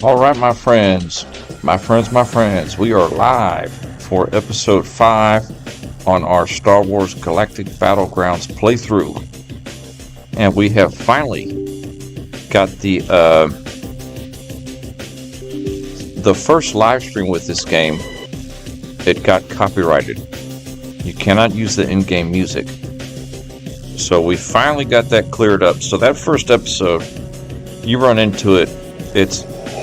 All right, my friends, we are live for episode 5 on our Star Wars Galactic Battlegrounds playthrough. And we have finally got the first live stream with this game. It got copyrighted. You cannot use the in-game music. So we finally got that cleared up. So that first episode, you run into it,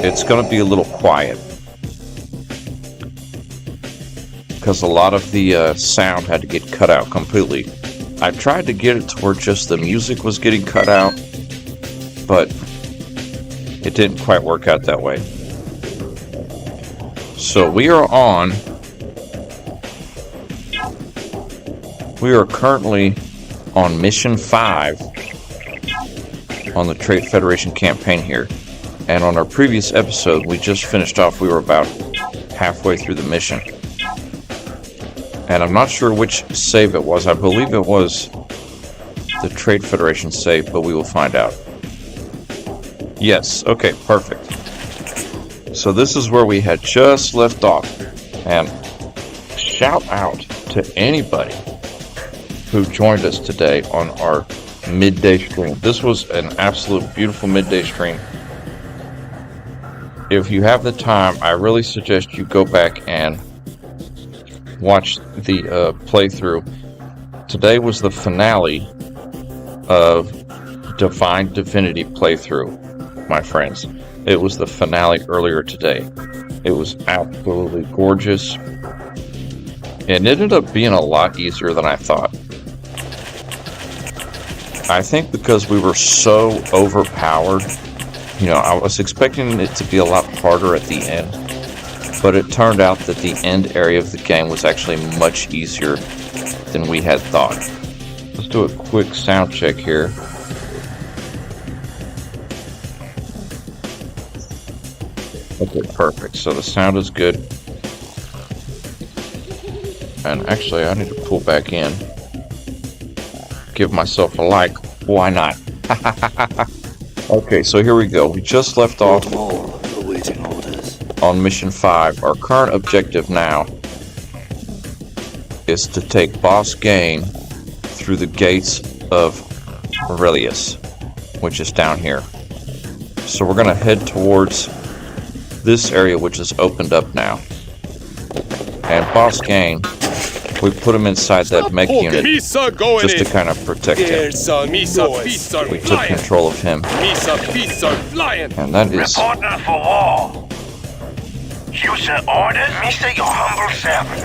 it's going to be a little quiet because a lot of the sound had to get cut out completely. I tried to get it to where just the music was getting cut out, but it didn't quite work out that way. So we are currently on Mission 5 on the Trade Federation campaign here. And on our previous episode, we just finished off, we were about halfway through the mission. And I'm not sure which save it was. I believe it was the Trade Federation save, but we will find out. Yes, okay, perfect. So this is where we had just left off. And shout out to anybody who joined us today on our midday stream. This was an absolute beautiful midday stream. If you have the time, I really suggest you go back and watch the playthrough. Today was the finale of Divine Divinity playthrough, my friends. It was the finale earlier today. It was absolutely gorgeous. And it ended up being a lot easier than I thought. I think because we were so overpowered. You know, I was expecting it to be a lot harder at the end, but it turned out that the end area of the game was actually much easier than we had thought. Let's do a quick sound check here. Okay, perfect. So the sound is good. And actually, I need to pull back in. Give myself a like. Why not? Okay, so here we go. We just left off on Mission 5. Our current objective now is to take Boss Gain through the gates of Aurelius, which is down here. So we're going to head towards this area, which is opened up now. And Boss Gain, we put him inside that mech unit just to kind of protect him. We took control of him. And that is... Reporting for war. You sent orders, Mr. Your humble servant.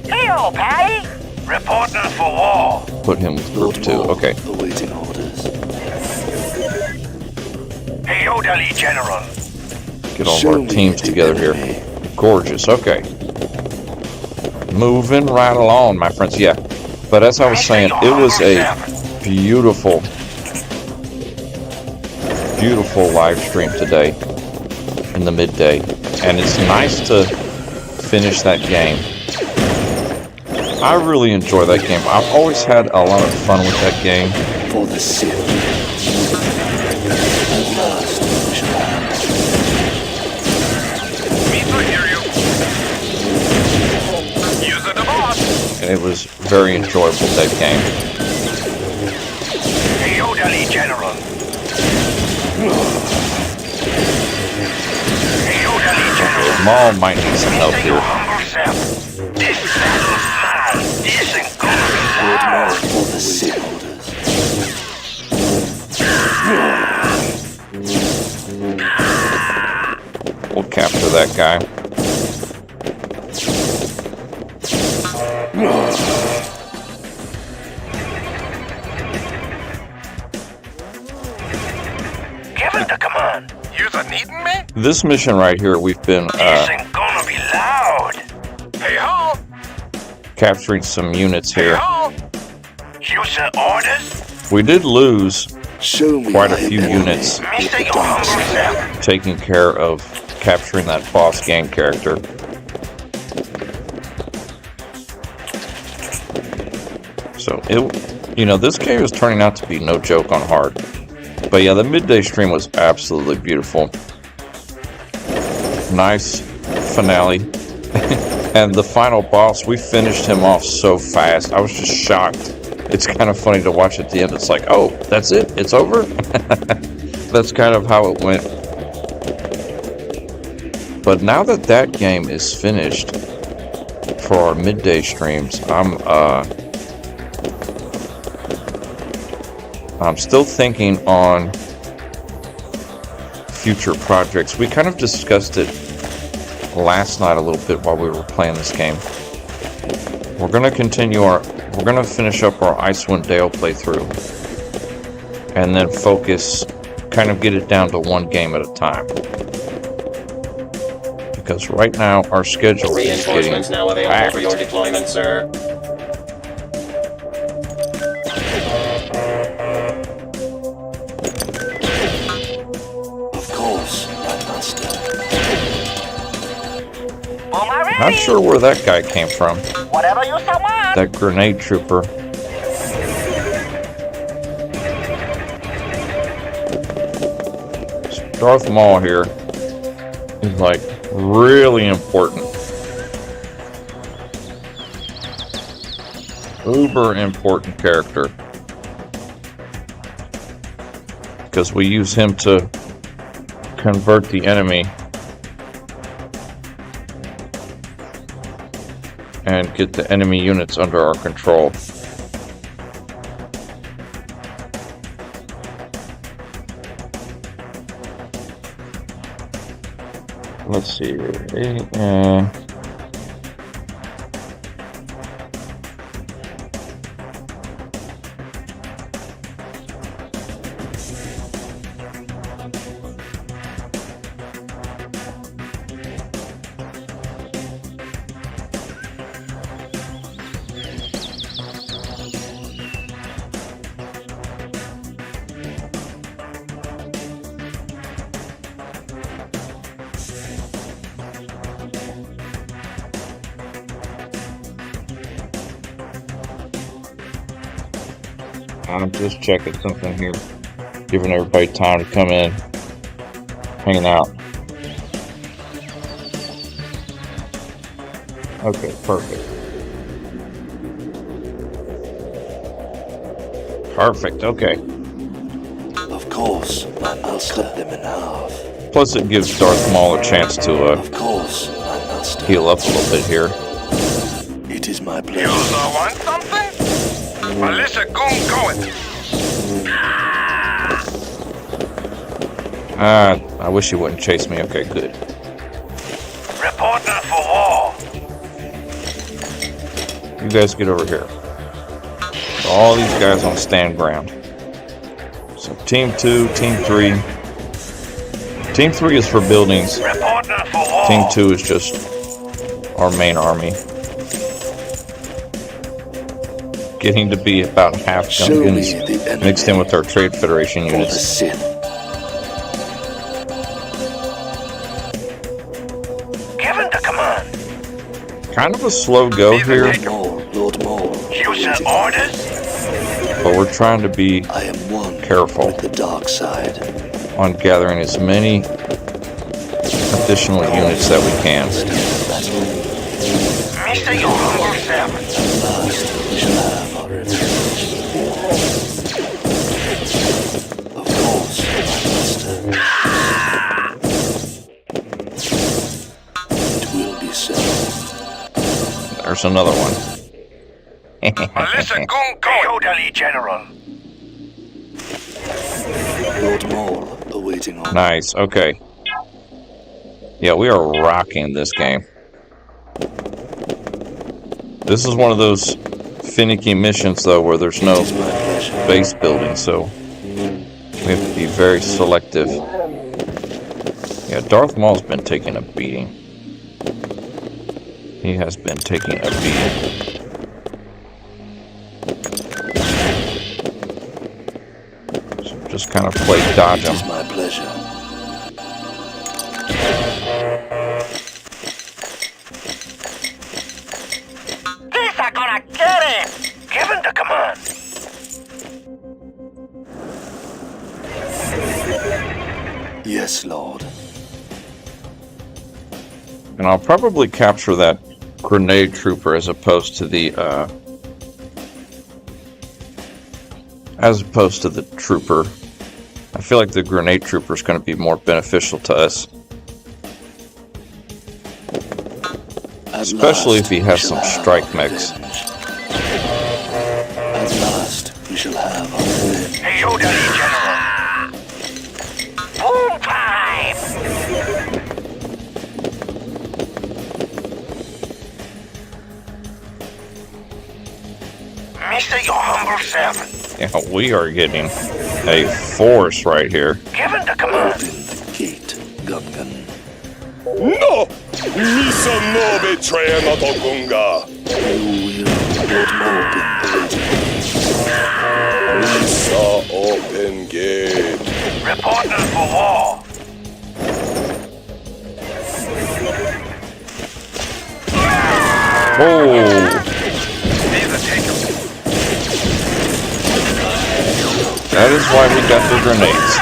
Hey, old Patty. Reporting for war. Put him with group 2. Okay. Awaiting orders. Hey, orderly general. Get all of our teams together here. Gorgeous. Okay. Moving right along, my friends. Yeah. But as I was saying, it was a beautiful live stream today in the midday. And it's nice to finish that game. I really enjoy that game. I've always had a lot of fun with that game. For the Sith. At last, and it was very enjoyable, that game. Hey, orderly general. Hey, orderly general. Maul might need some help here. This battle's mine. This ain't gonna be loud. for the Sith orders. We'll capture that guy. Give it the command. You're needing me? This mission right here, we've been This ain't gonna be loud. Hey ho! capturing some units Hey here. ho! You sent orders? We did lose Show me quite a my few enemy. units Mr. Your humble servant. taking care of capturing that Boss Gang character. So, this game is turning out to be no joke on hard. But yeah, the midday stream was absolutely beautiful. Nice finale. And the final boss, we finished him off so fast. I was just shocked. It's kind of funny to watch at the end. It's like, oh, that's it? It's over? That's kind of how it went. But now that that game is finished for our midday streams, I'm still thinking on future projects. We kind of discussed it last night a little bit while we were playing this game. We're going to finish up our Icewind Dale playthrough and then focus, kind of get it down to one game at a time. Because right now our schedule is getting Reinforcements now available packed. for your deployment, sir. Of course, my master. Not sure where that guy came from. Whatever you so want. That grenade trooper. Darth Maul here is like really important. Uber important character. Because we use him to convert the enemy and get the enemy units under our control. Let's see. I'm just checking something here, giving everybody time to come in, hanging out. Okay, perfect. Perfect, okay. Of course, I'll cut them in half. Plus it gives Darth Maul a chance to Of course, my master. heal up a little bit here. It is my You pleasure. want something? Melissa, go it. I wish he wouldn't chase me. Okay, good. Reporting for war. You guys get over here. All these guys on stand ground. So Team 2, Team 3. Team 3 is for buildings. Reporting for war. Team 2 is just our main army. Getting to be about half Show me Gungans the enemy mixed in with our Trade Federation for the units. sin. Given the command. Kind of a slow go here, Lord Maul. You sent orders? but we're trying to be I am one careful with the dark side. on gathering as many additional units that we can. Mr. Your humble servant. Last we shall have our revenge. Of course, my master. It will be so. There's another one. Melissa, go elderly general. Lord Maul awaiting on. Nice, okay. Yeah, we are rocking this game. This is one of those finicky missions, though, where there's no It is my pleasure. base building, so we have to be very selective. Yeah, Darth Maul's been taking a beating. He has been taking a beating. So just kind of play dodge It is him. my pleasure. These are gonna get him. Given the command. Yes, Lord. And I'll probably capture that grenade trooper as opposed to the trooper. I feel like the grenade trooper is going to be more beneficial to us. Especially if he has some strike mechs. At last, we shall have our revenge. Hey, orderly general. Boom time! Mr. Your humble servant. Yeah, we are getting a force right here. Given the command. Open the gate, Gungan. No! Misa no betray no tokunga. You will not open the gate. Misa open gate. Reporting for war. Whoa! Neither take him. That is why we got the grenades.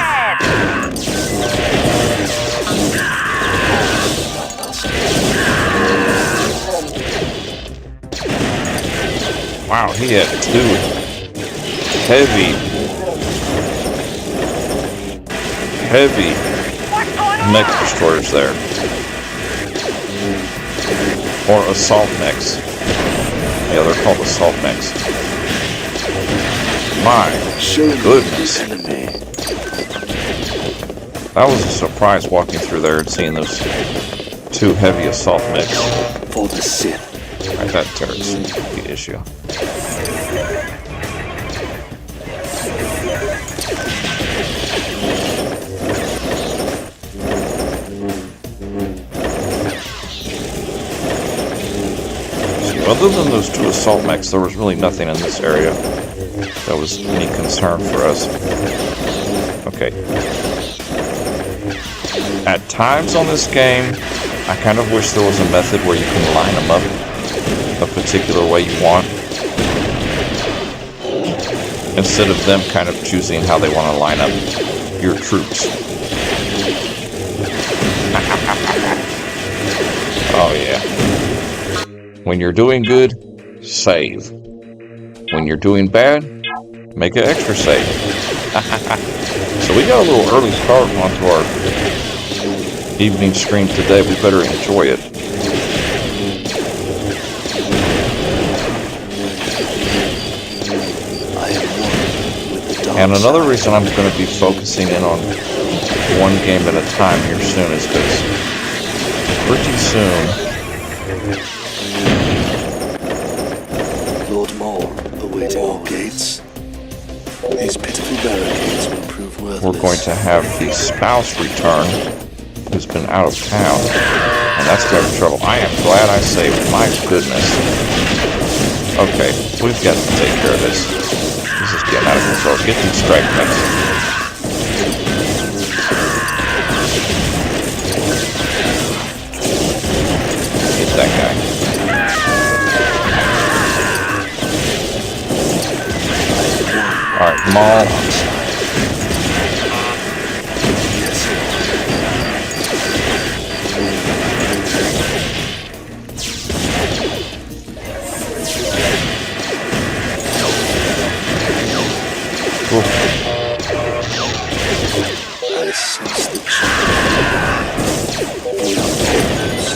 Wow, he had two heavy mech destroyers there. Or assault mechs. Yeah, they're called assault mechs. My goodness. That was a surprise walking through there and seeing those two heavy assault mechs. For the Sith. Right, that turret's the issue. Other than those two assault mechs, there was really nothing in this area that was any concern for us. Okay. At times on this game, I kind of wish there was a method where you can line them up a particular way you want, instead of them kind of choosing how they want to line up your troops. Oh yeah. When you're doing good, save. When you're doing bad, make an extra save. So we got a little early start onto our evening stream today. We better enjoy it. And another reason I'm going to be focusing in on one game at a time here soon is because pretty soon Lord Maul, awaiting all gates. These pitiful barricades will prove worthless. we're going to have the spouse return, who's been out of town, and that's going to be trouble. I am glad I saved. My goodness. Okay, we've got to take care of this. This is getting out of control. Get these strike mechs. Get that guy. Alright, Maul. Cool.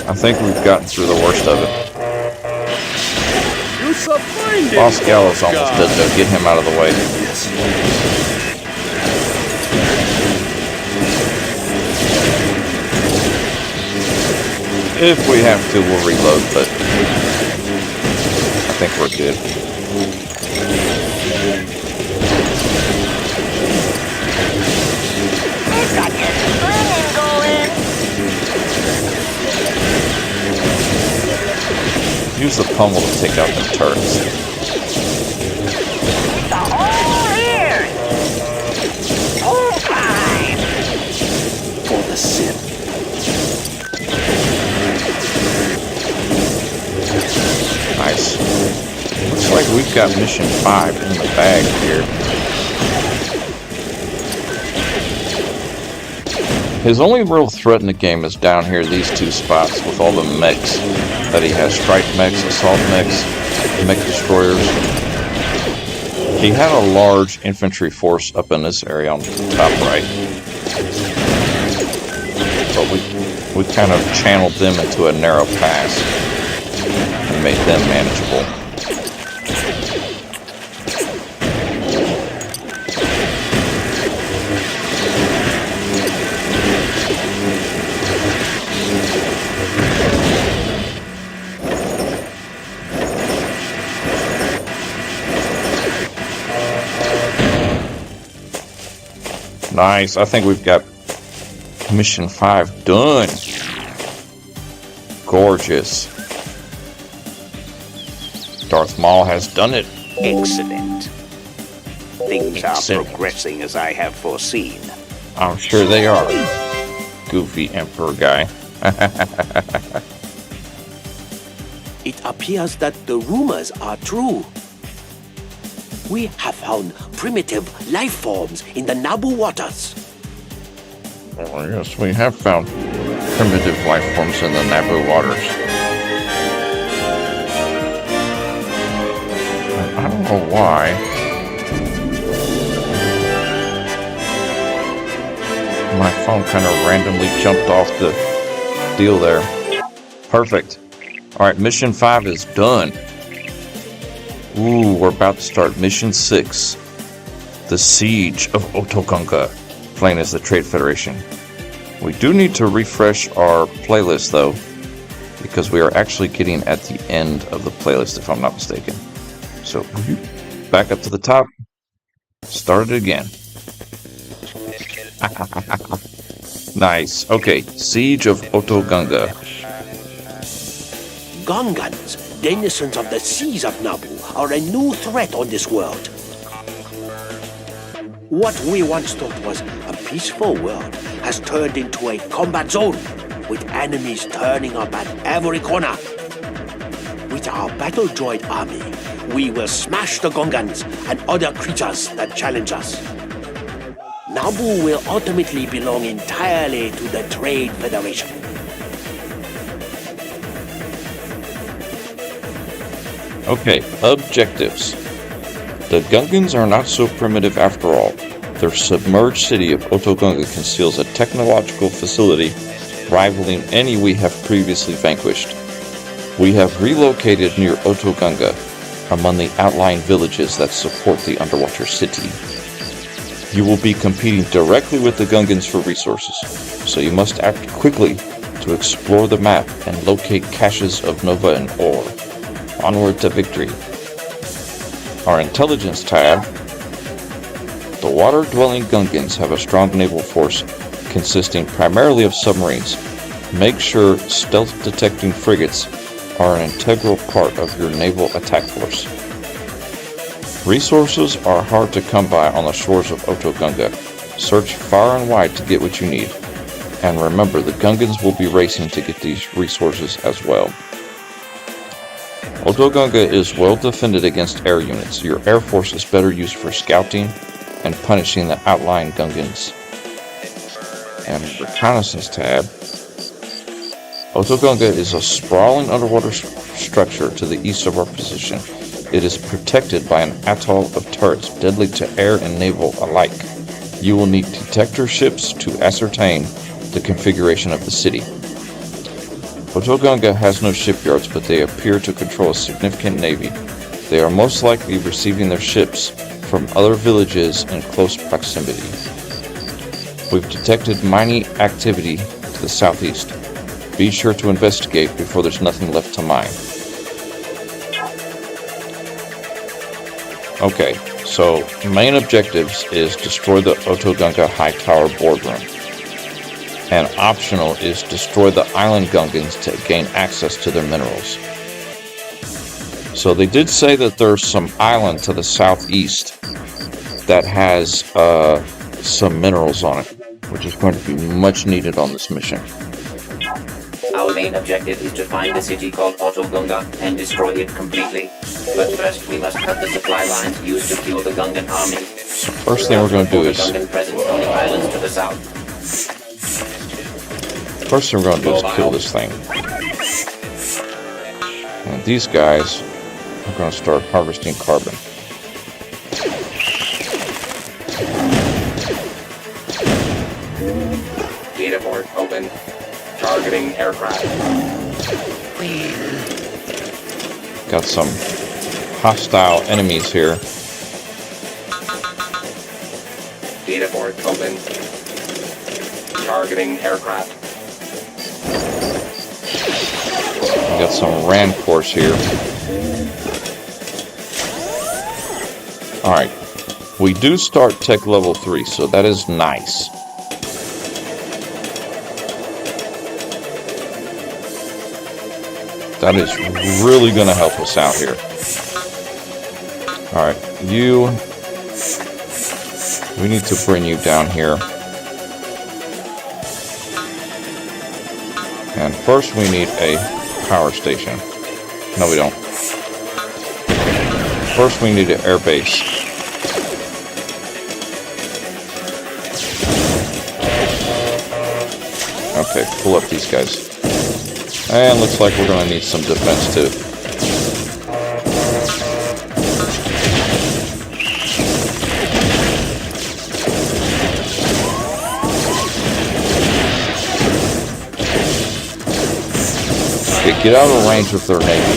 I think we've gotten through the worst of it. Boss Gallows almost dead though. Get him out of the way. If we have to, we'll reload, but I think we're good. Got your spinning going. Use the pummel to take out the turrets. The whole here. Full time. For the Sith. Nice. Looks like we've got mission 5 in the bag here. His only real threat in the game is down here, these two spots with all the mechs that he has. Strike mechs, assault mechs, mech destroyers. He had a large infantry force up in this area on the top right. But we kind of channeled them into a narrow pass and made them manageable. Nice. I think we've got Mission 5 done. Gorgeous. Darth Maul has done it. Excellent. Things Excellent. are progressing as I have foreseen. I'm sure they are. Goofy Emperor guy. It appears that the rumors are true. We have found primitive life forms in the Naboo waters. Oh, yes, we have found primitive life forms in the Naboo waters. And I don't know why. My phone kind of randomly jumped off the deal there. Perfect. Alright, Mission 5 is done. Ooh, we're about to start Mission 6. The Siege of Otogunga, playing as the Trade Federation. We do need to refresh our playlist, though, because we are actually getting at the end of the playlist, if I'm not mistaken. So, back up to the top. Start it again. Nice. Okay, Siege of Otogunga. Gungans, denizens of the seas of Naboo, are a new threat on this world. What we once thought was a peaceful world has turned into a combat zone, with enemies turning up at every corner. With our battle droid army, we will smash the Gungans and other creatures that challenge us. Naboo will ultimately belong entirely to the Trade Federation. Okay, objectives. The Gungans are not so primitive after all. Their submerged city of Otogunga conceals a technological facility rivaling any we have previously vanquished. We have relocated near Otogunga, among the outlying villages that support the underwater city. You will be competing directly with the Gungans for resources, so you must act quickly to explore the map and locate caches of Nova and ore. Onward to victory. Our intelligence tab. The water-dwelling Gungans have a strong naval force consisting primarily of submarines. Make sure stealth-detecting frigates are an integral part of your naval attack force. Resources are hard to come by on the shores of Otogunga. Search far and wide to get what you need. And remember, the Gungans will be racing to get these resources as well. Otogunga is well defended against air units. Your air force is better used for scouting and punishing the outlying Gungans. And reconnaissance tab. Otogunga is a sprawling underwater structure to the east of our position. It is protected by an atoll of turrets deadly to air and naval alike. You will need detector ships to ascertain the configuration of the city. Otogunga has no shipyards, but they appear to control a significant navy. They are most likely receiving their ships from other villages in close proximity. We've detected mining activity to the southeast. Be sure to investigate before there's nothing left to mine. Okay, so main objectives is destroy the Otogunga High Tower boardroom. And optional is destroy the island Gungans to gain access to their minerals. So they did say that there's some island to the southeast that has some minerals on it, which is going to be much needed on this mission. Our main objective is to find a city called Otogunga and destroy it completely. But first, we must cut the supply lines used to fuel the Gungan army. First thing we're going to do is Gungan presence on the islands to the south. First thing we're going to do is kill this thing. And these guys are going to start harvesting carbon. Data port open. Targeting aircraft. Got some hostile enemies here. Data port open. Targeting aircraft. We got some Rancors here. Alright. We do start tech level 3, so that is nice. That is really going to help us out here. Alright, we need to bring you down here. And first we need a power station. No, we don't. First we need an air base. Okay, pull up these guys. And looks like we're going to need some defense too. Okay, get out of range with their navy.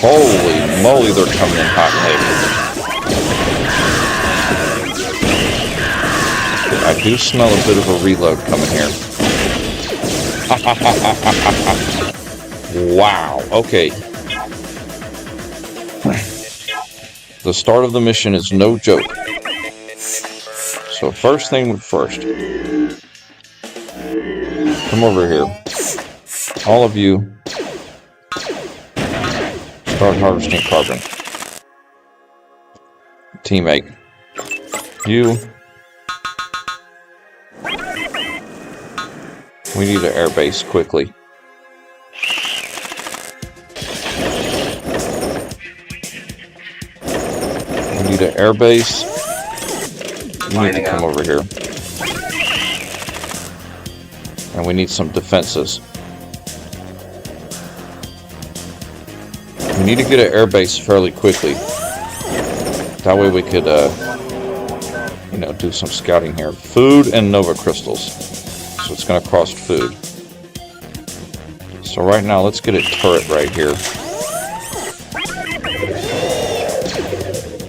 Holy moly, they're coming in hot and heavy. I do smell a bit of a reload coming here. Wow, okay. The start of the mission is no joke. So first thing first. Come over here. All of you start harvesting carbon. Teammate. You. We need an air base quickly. We need an air base. You need to come over here. And we need some defenses. We need to get an air base fairly quickly. That way we could, do some scouting here. Food and Nova crystals. So it's going to cost food. So right now, let's get a turret right here.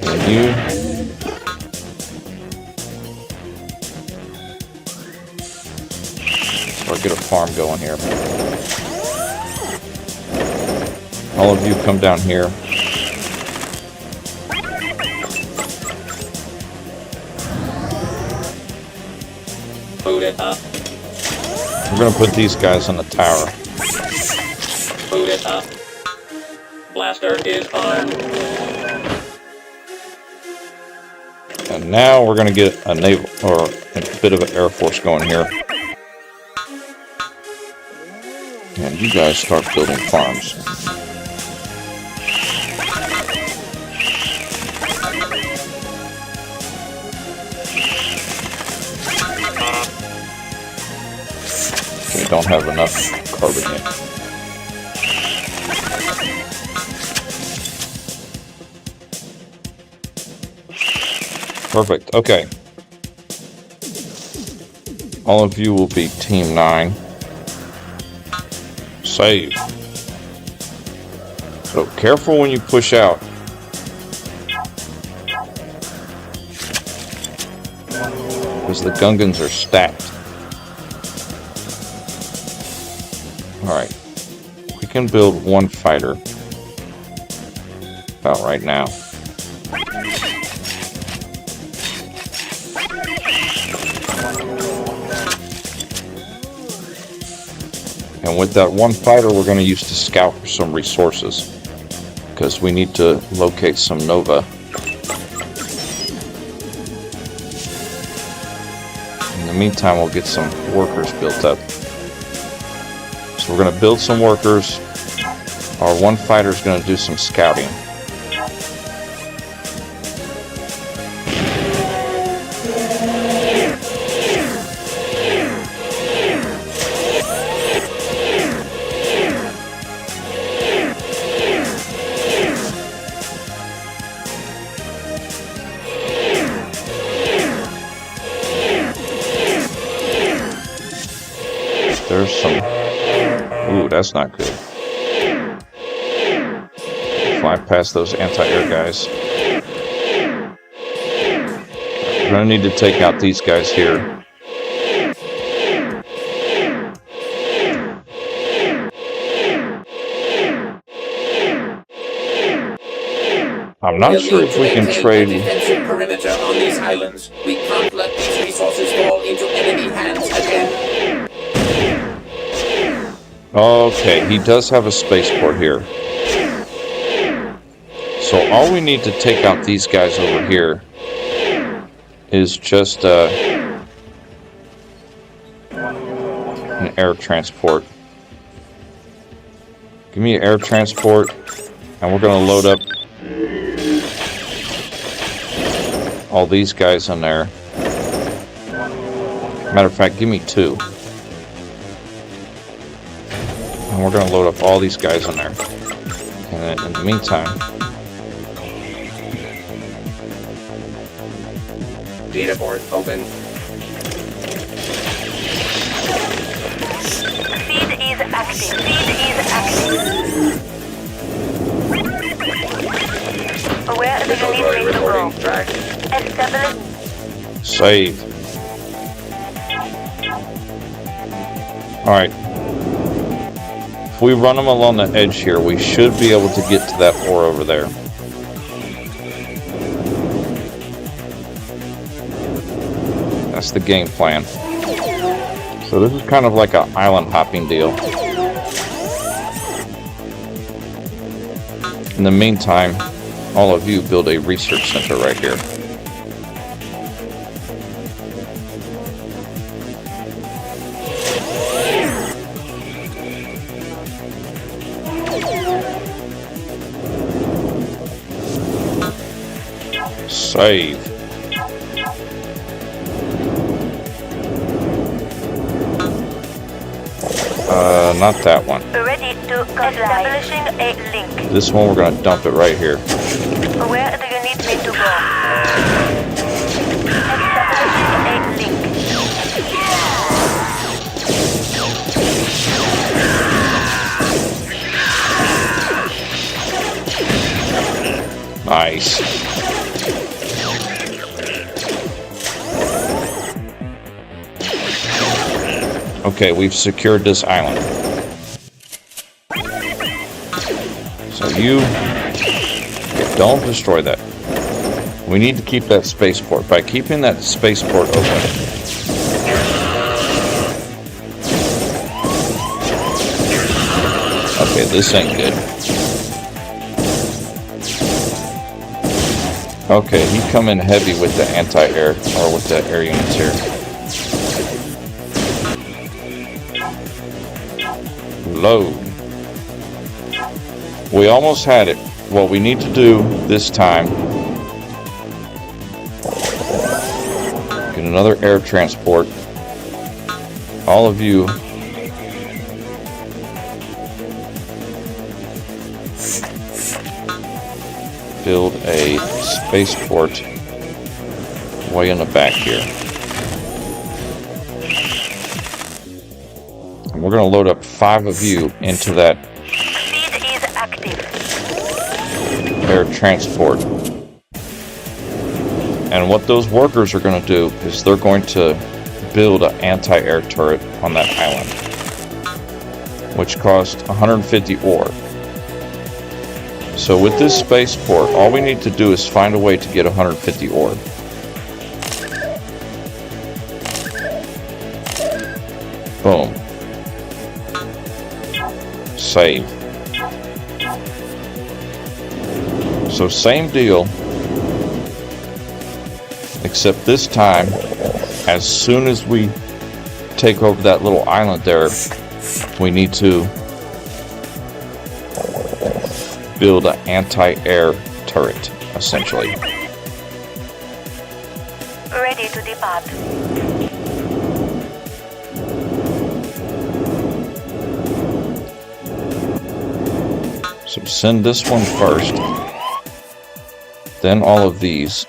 And you. Or get a farm going here. All of you come down here. Boot it up. We're going to put these guys on the tower. Boot it up. Blaster is armed. And now we're going to get a naval, or a bit of an air force going here. And you guys start building farms. Okay, don't have enough carbon yet. Perfect, okay. All of you will be Team 9. Save. So careful when you push out. Because the Gungans are stacked. Alright. We can build one fighter. About right now. And with that one fighter, we're going to use to scout for some resources. Because we need to locate some Nova. In the meantime, we'll get some workers built up. So we're going to build some workers. Our one fighter is going to do some scouting. There's some... Ooh, that's not good. Fly past those anti-air guys. We're gonna need to take out these guys here. I'm not sure if we can trade. Defensive perimeter on these islands. We can't let these resources fall into enemy hands again. Okay, he does have a spaceport here. So all we need to take out these guys over here is just an air transport. Give me an air transport, and we're going to load up all these guys in there. Matter of fact, give me 2. And we're going to load up all these guys in there. And then in the meantime... Data board open. Feed is active. Feed is active. Where do you need me to go? Establish. Save. Alright. If we run them along the edge here, we should be able to get to that ore over there. That's the game plan. So this is kind of like an island hopping deal. In the meantime, all of you build a research center right here. Save. Not that one. Ready to establishing a link. This one we're gonna dump it right here. Where do you need me to go? Establishing a link. Nice. Okay, we've secured this island. So you don't destroy that. We need to keep that spaceport. By keeping that spaceport open, okay, this ain't good. Okay, he come in heavy with the anti-air, or with the air units here. Load. We almost had it. What we need to do this time, get another air transport. All of you build a spaceport way in the back here. And we're going to load up 5 of you into that air transport. And what those workers are going to do is they're going to build an anti-air turret on that island, which costs 150 ore. So with this spaceport, all we need to do is find a way to get 150 ore. Boom. Save. So same deal, except this time, as soon as we take over that little island there, we need to build an anti-air turret, essentially. Ready to depart. So send this one first, then all of these.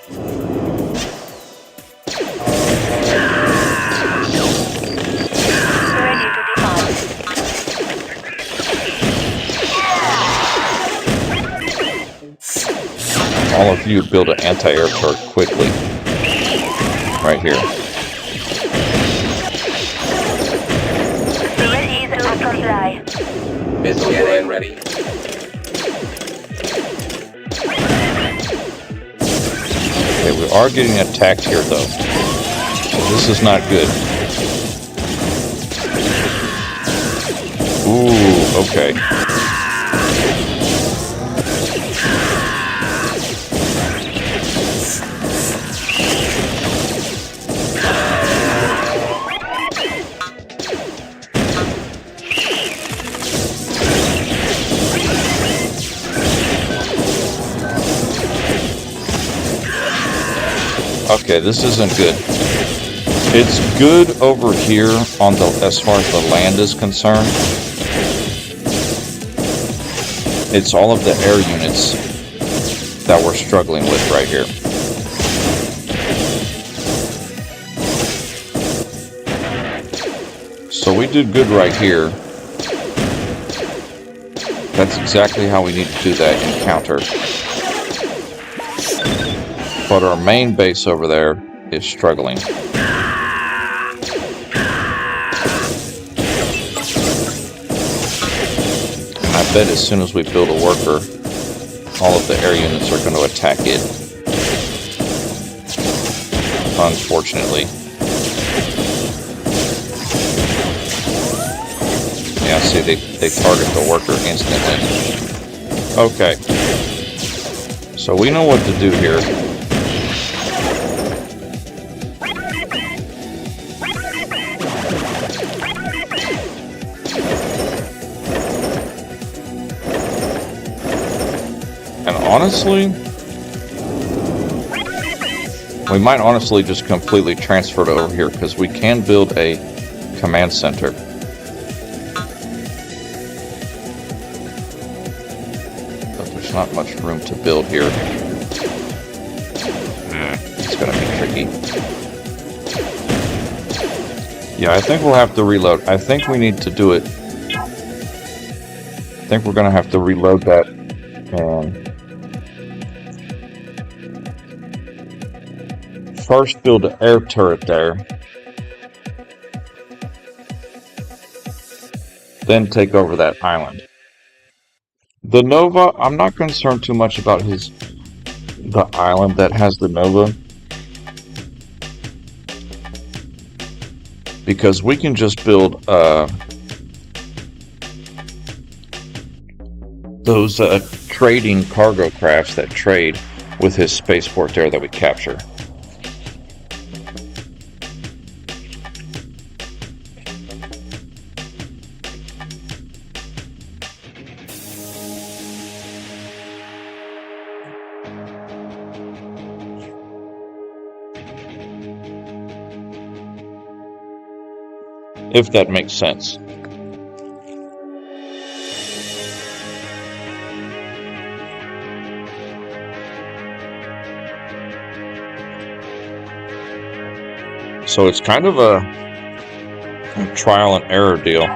Ready to depart. of you build an anti-air turret quickly. Right here. Ready to comply. Missile cannon ready. Okay, we are getting attacked here, though. This is not good. Ooh, okay. Okay, this isn't good. It's good over here on the as far as the land is concerned. It's all of the air units that we're struggling with right here. So we did good right here. That's exactly how we need to do that encounter. But our main base over there is struggling. And I bet as soon as we build a worker, all of the air units are going to attack it. Unfortunately. Yeah, see, they target the worker instantly. Okay. So we know what to do here. Honestly, we might honestly just completely transfer it over here because we can build a command center. But there's not much room to build here. It's going to be tricky. Yeah, I think we'll have to reload. I think we need to do it. I think we're going to have to reload that and first build an air turret there, then take over that island. The Nova, I'm not concerned too much about the island that has the Nova, because we can just build those trading cargo crafts that trade with his spaceport there that we capture. If that makes sense. So it's kind of a trial and error deal.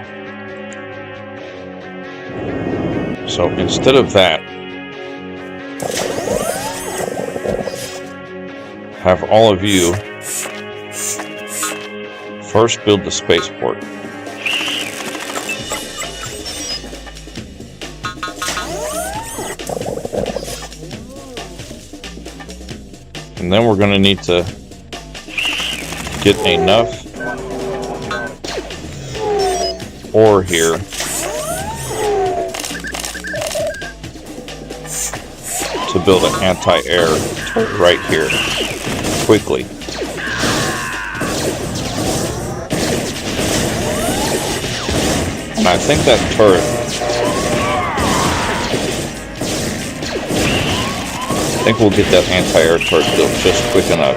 So instead of that, have all of you first build the spaceport. And then we're going to need to get enough ore here to build an anti-air right here quickly. And I think that turret, I think we'll get that anti-air turret built just quick enough.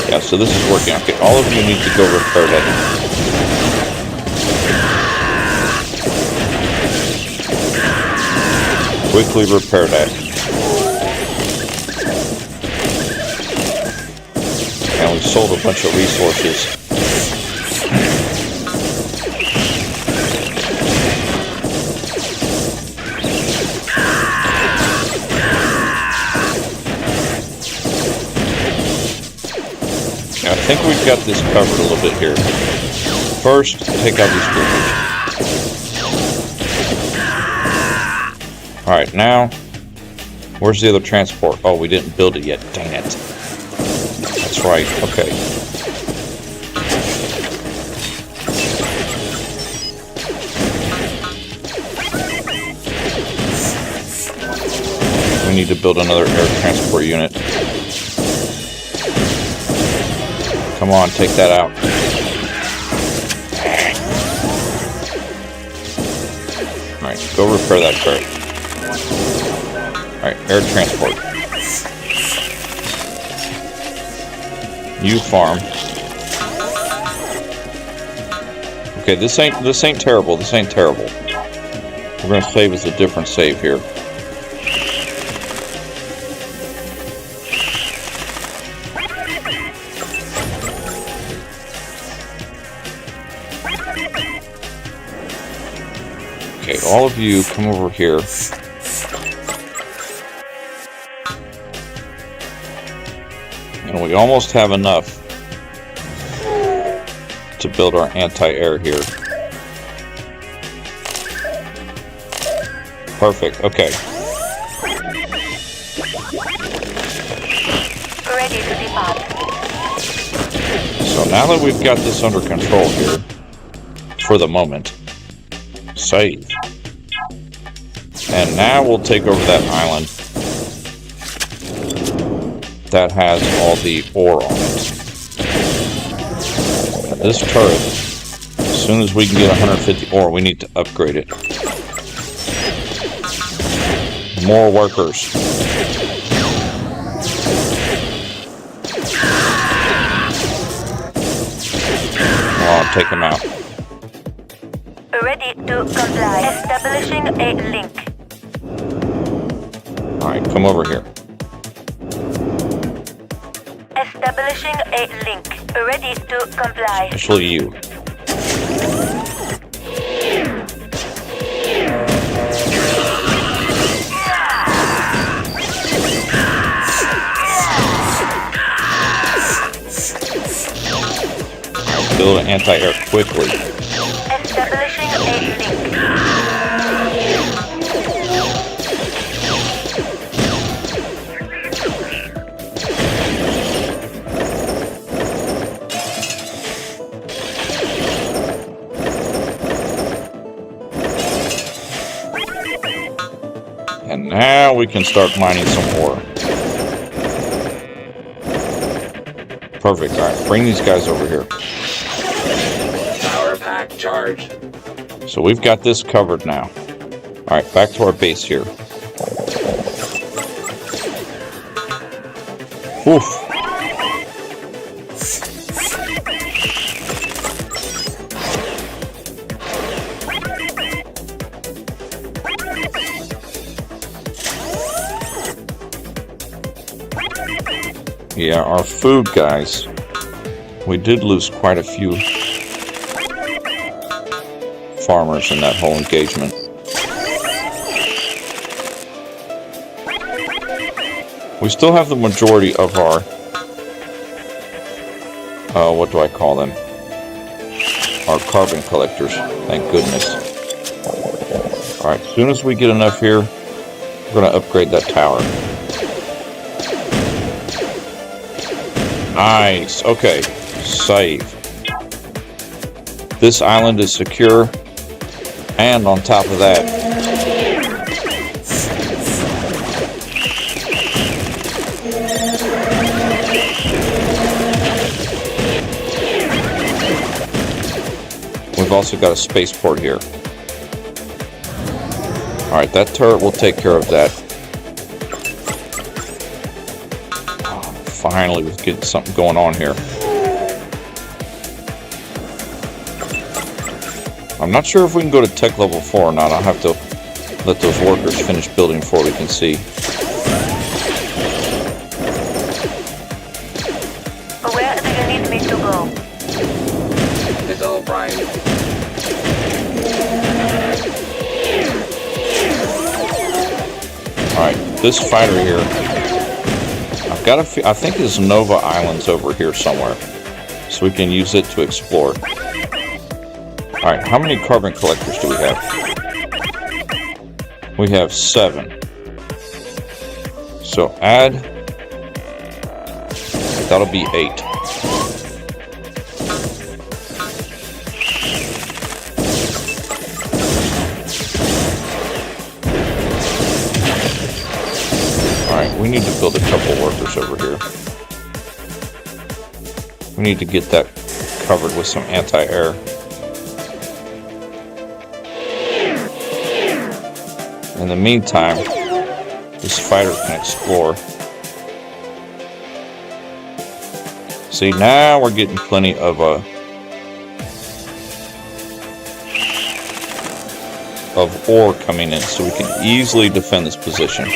Yeah, so this is working. Okay, all of you need to go repair that. Quickly repair that. And we sold a bunch of resources. I think we've got this covered a little bit here. First, take out these creatures. Alright, now, where's the other transport? Oh, we didn't build it yet. Dang it. That's right. Okay. We need to build another air transport unit. Come on, take that out. Alright, go repair that turret. Alright, air transport. You farm. Okay, this ain't terrible. This ain't terrible. We're gonna save us a different save here. Okay, all of you come over here. And we almost have enough to build our anti-air here. Perfect, okay. Ready to depart. So now that we've got this under control here, for the moment, save. And now we'll take over that island that has all the ore on it. And this turret, as soon as we can get 150 ore, we need to upgrade it. More workers. Oh, take them out. Ready to comply. Establishing a link. Alright, come over here. Establishing a link. Ready to comply. Especially you. Build an anti-air quickly. Establishing a link. And now we can start mining some ore. Perfect. Alright, bring these guys over here. Power pack charged. So we've got this covered now. Alright, back to our base here. Oof. Yeah, our food guys. We did lose quite a few farmers in that whole engagement. We still have the majority of our, what do I call them? Our carbon collectors, thank goodness. Alright, as soon as we get enough here, we're going to upgrade that tower. Nice, okay, save. This island is secure, and on top of that, we've also got a spaceport here. Alright, that turret will take care of that. Finally, we're getting something going on here. I'm not sure if we can go to tech level 4 or not. I'll have to let those workers finish building before we can see. Where O'Brien. Alright, this fighter here, I've got I think his Nova Island's over here somewhere, so we can use it to explore. Alright, how many carbon collectors do we have? We have 7. So add, that'll be 8. Alright, we need to build a couple workers over here. We need to get that covered with some anti-air. In the meantime, this fighter can explore. See, now we're getting plenty of ore coming in, so we can easily defend this position.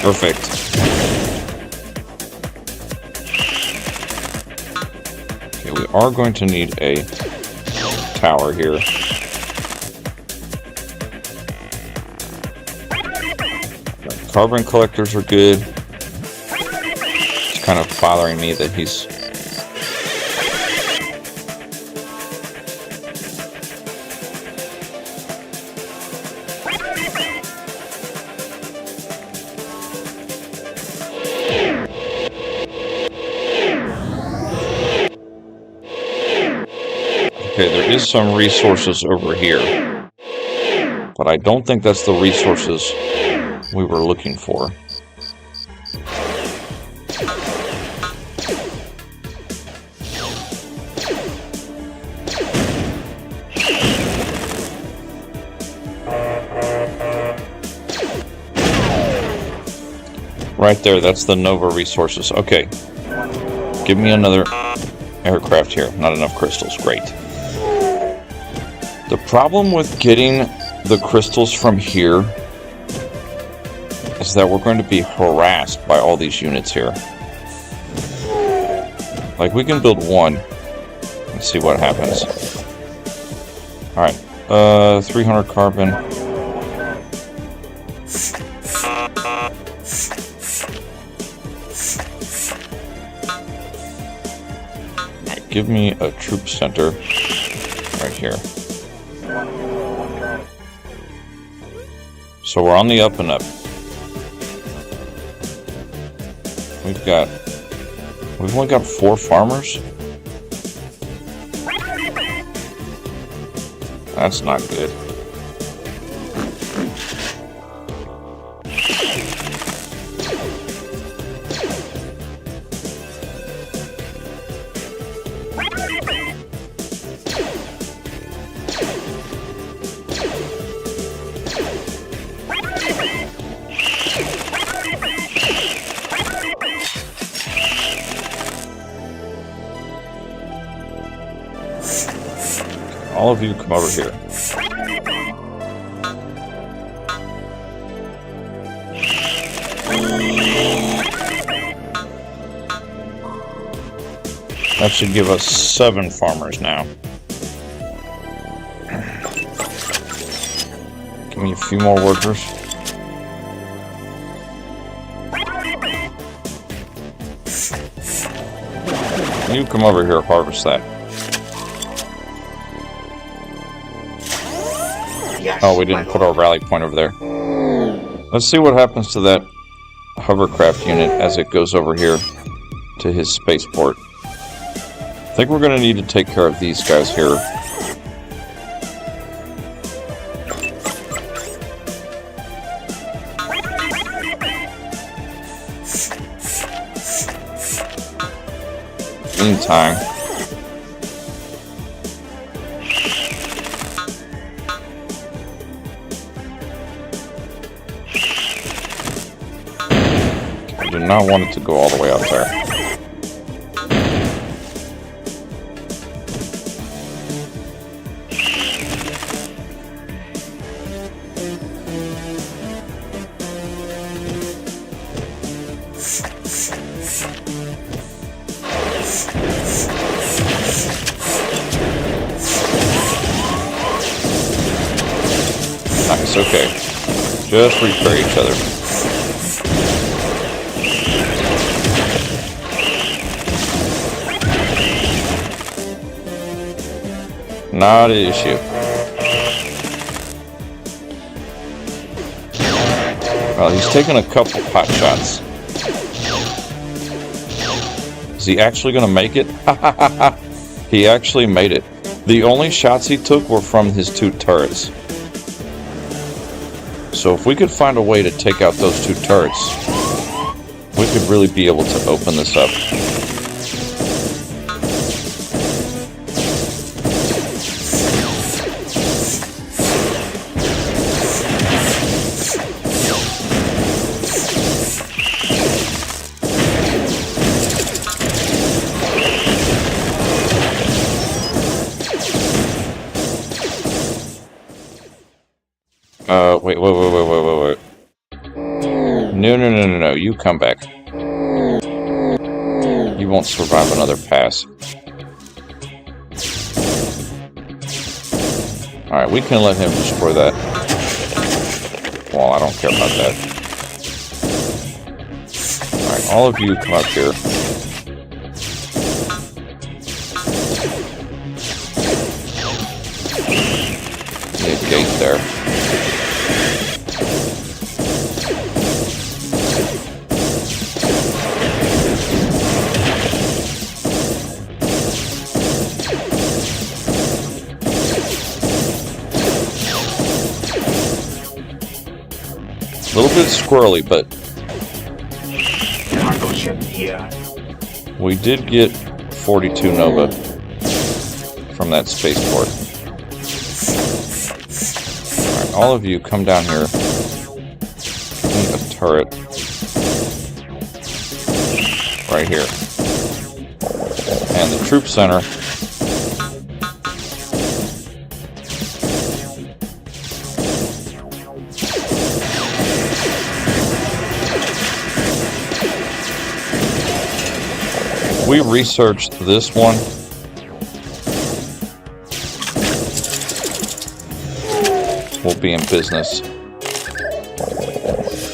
Perfect. Okay, we are going to need a tower here. Carbon collectors are good. It's kind of bothering me that he's... Okay, there is some resources over here, but I don't think that's the resources we were looking for. Right there, that's the Nova resources. Okay, give me another aircraft here. Not enough crystals, great. The problem with getting the crystals from here is that we're going to be harassed by all these units here. Like, we can build one and see what happens. Alright, 300 carbon. Give me a troop center right here. So we're on the up and up. We've only got 4 farmers? That's not good. All of you come over here. That should give us 7 farmers now. Give me a few more workers. You come over here, harvest that. Oh, we didn't put our rally point over there. Let's see what happens to that hovercraft unit as it goes over here to his spaceport. I think we're going to need to take care of these guys here. Meantime, do not want it to go all the way out there. Nice, okay. Just repair each other. Not an issue. Well, he's taking a couple pot shots. Is he actually going to make it? He actually made it. The only shots he took were from his 2 turrets. So if we could find a way to take out those 2 turrets, we could really be able to open this up. Wait. No, you come back. You won't survive another pass. Alright, we can let him destroy that. Well, I don't care about that. Alright, all of you come up here. The gate there. A little bit squirrely, but we did get 42 Nova from that spaceport. Alright, all of you come down here. In a turret. Right here. And the troop center. We researched this one. We'll be in business.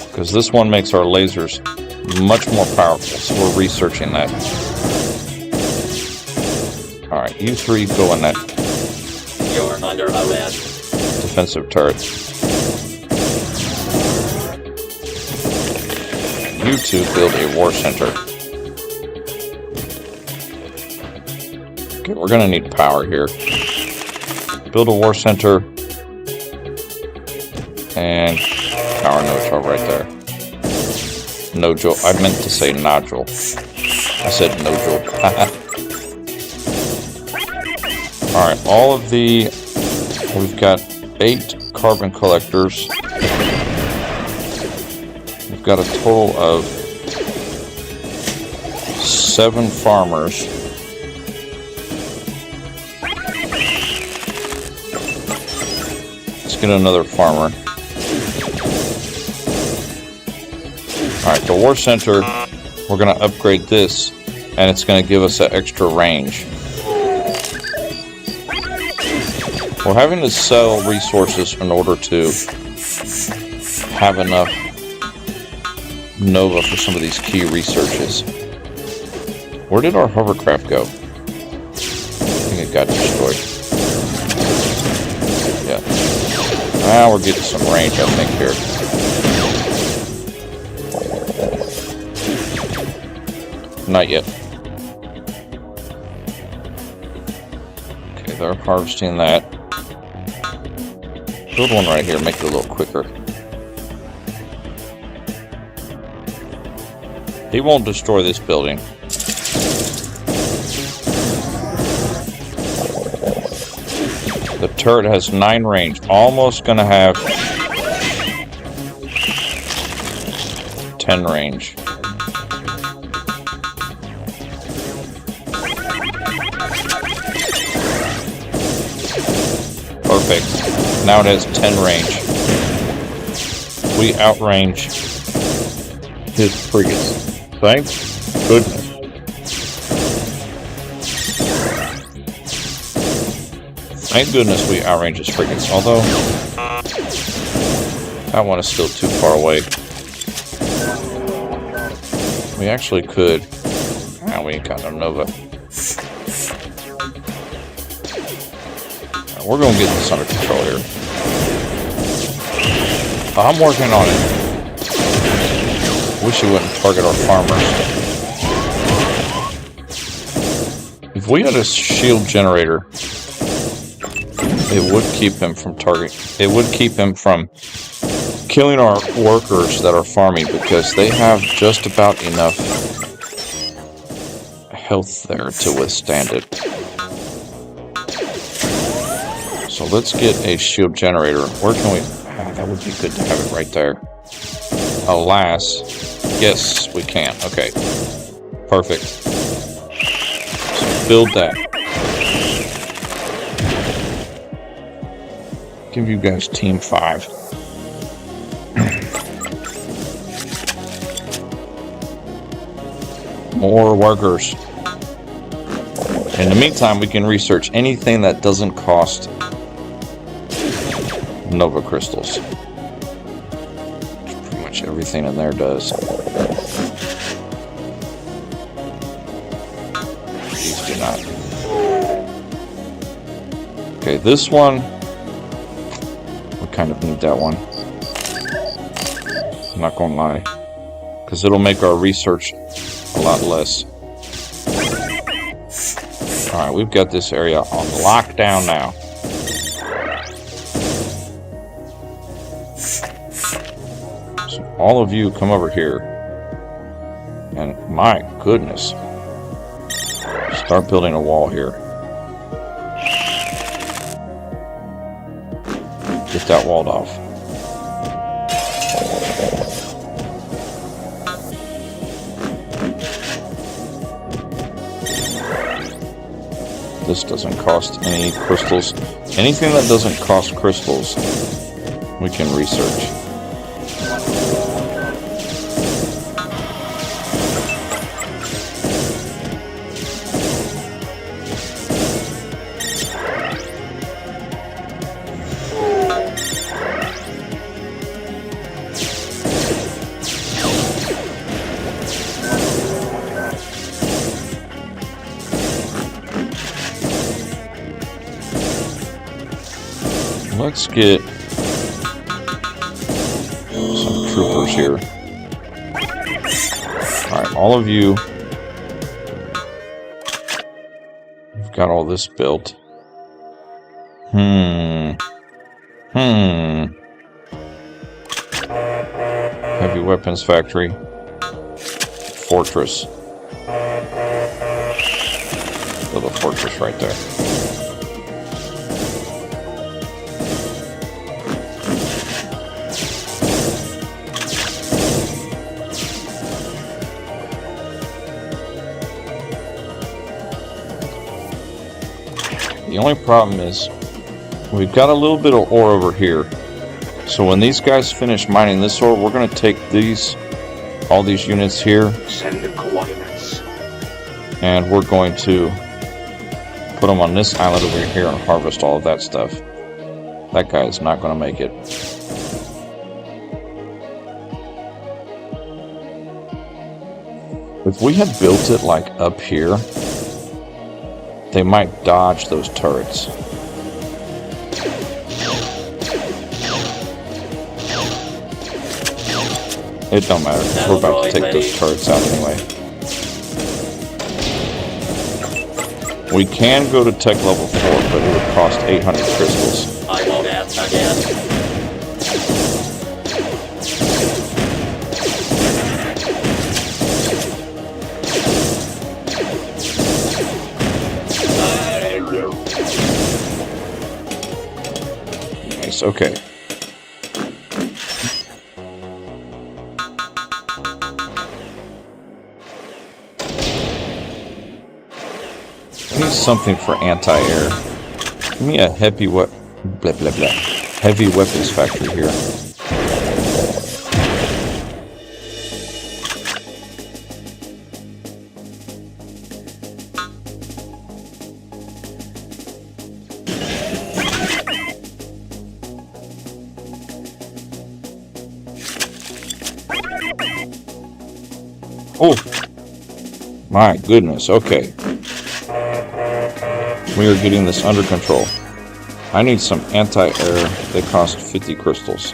Because this one makes our lasers much more powerful, so we're researching that. Alright, you 3 go in that You're under arrest. defensive turret. You 2 build a war center. Okay, we're gonna need power here. Build a war center. And power nodule right there. Nodule. I meant to say nodule. I said nodule. Alright, all of the... We've got 8 carbon collectors. We've got a total of 7 farmers. Let's get another farmer. Alright, the war center, we're going to upgrade this, and it's going to give us an extra range. We're having to sell resources in order to have enough Nova for some of these key researches. Where did our hovercraft go? I think it got destroyed. Yeah. Now we're getting some range, I think, here. Not yet. Okay, they're harvesting that. Build one right here, make it a little quicker. He won't destroy this building. The turret has 9 range. Almost gonna have 10 range. Perfect. Now it has 10 range. We outrange his frigates. Thank goodness. Thank goodness we outrange his frigates. Although, that one is still too far away. We actually could. Now we ain't got no Nova. We're gonna get this under control here. I'm working on it. Wish you wouldn't target our farmers. If we had a shield generator, it would keep him from It would keep him from killing our workers that are farming, because they have just about enough health there to withstand it. So let's get a shield generator. Where can we... that would be good to have it right there. Alas. Yes, we can. Okay. Perfect. So build that. Give you guys Team 5. More workers. In the meantime, we can research anything that doesn't cost Nova crystals. Pretty much everything in there does. These do not. Okay, this one, we kind of need that one. I'm not gonna lie, because it'll make our research a lot less. Alright, we've got this area on lockdown now. So all of you come over here. And my goodness. Start building a wall here. Get that walled off. This doesn't cost any crystals. Anything that doesn't cost crystals, we can research. Let's get some troopers here. Alright, all of you. We've got all this built. Heavy weapons factory. Fortress. Build a fortress right there. The only problem is we've got a little bit of ore over here. So when these guys finish mining this ore, we're going to take all these units here. Send the coordinates. And we're going to put them on this island over here and harvest all of that stuff. That guy is not going to make it. If we had built it like up here, they might dodge those turrets. It don't matter, because we're about to take those turrets out anyway. We can go to tech level 4, but it would cost 800 crystals. I won't ask again. Nice, okay. I need something for anti-air. Give me a heavy Blah, blah, blah. Heavy weapons factory here. Oh! My goodness, okay. We are getting this under control. I need some anti-air. They cost 50 crystals.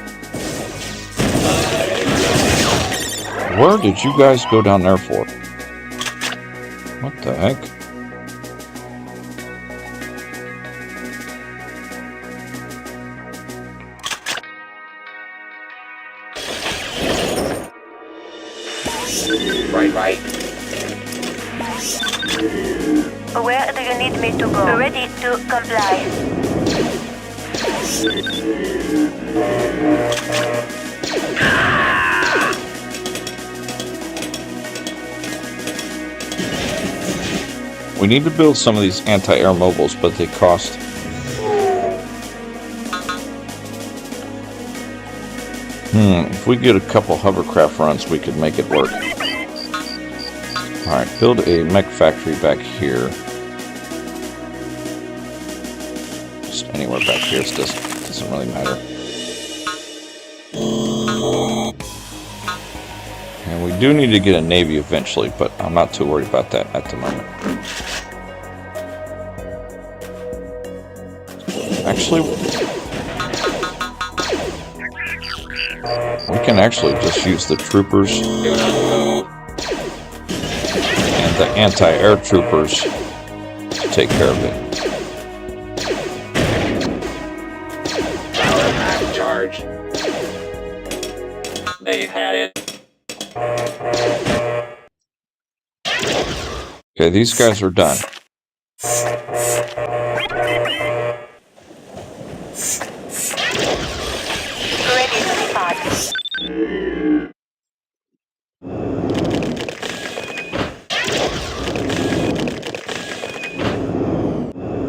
Where did you guys go down there for? What the heck? Right. Where do you need me to go? Ready to comply. We need to build some of these anti-air mobiles, but they cost... If we get a couple hovercraft runs, we could make it work. Alright, build a mech factory back here. Just anywhere back here, it doesn't really matter. And we do need to get a navy eventually, but I'm not too worried about that at the moment. Actually, we can actually just use the troopers and the anti-air troopers to take care of it. Power pack charge. They've had it. Okay, these guys are done. Ready to depart.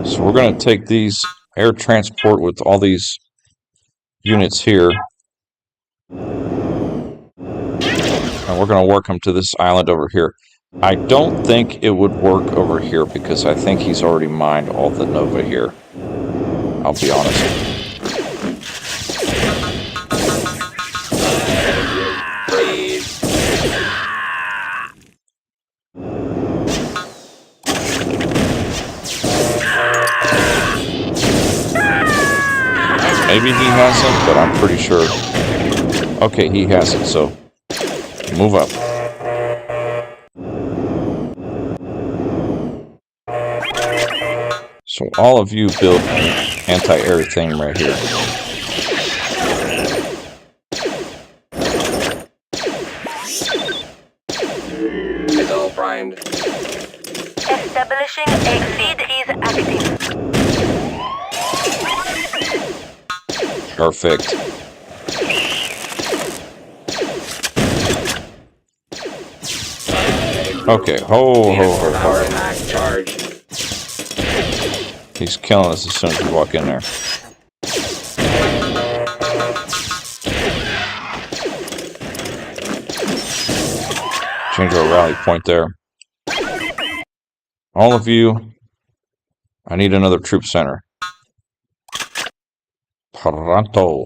So we're going to take these air transport with all these units here. And we're going to work them to this island over here. I don't think it would work over here because I think he's already mined all the Nova here. I'll be honest. Maybe he hasn't, but I'm pretty sure. Okay, he hasn't, so move up. So all of you build an anti-air thing right here. Missile primed. Establishing a lead is active. Perfect. Okay, ho. Power pack charge. He's killing us as soon as we walk in there. Change our rally point there. All of you, I need another troop center. Pronto.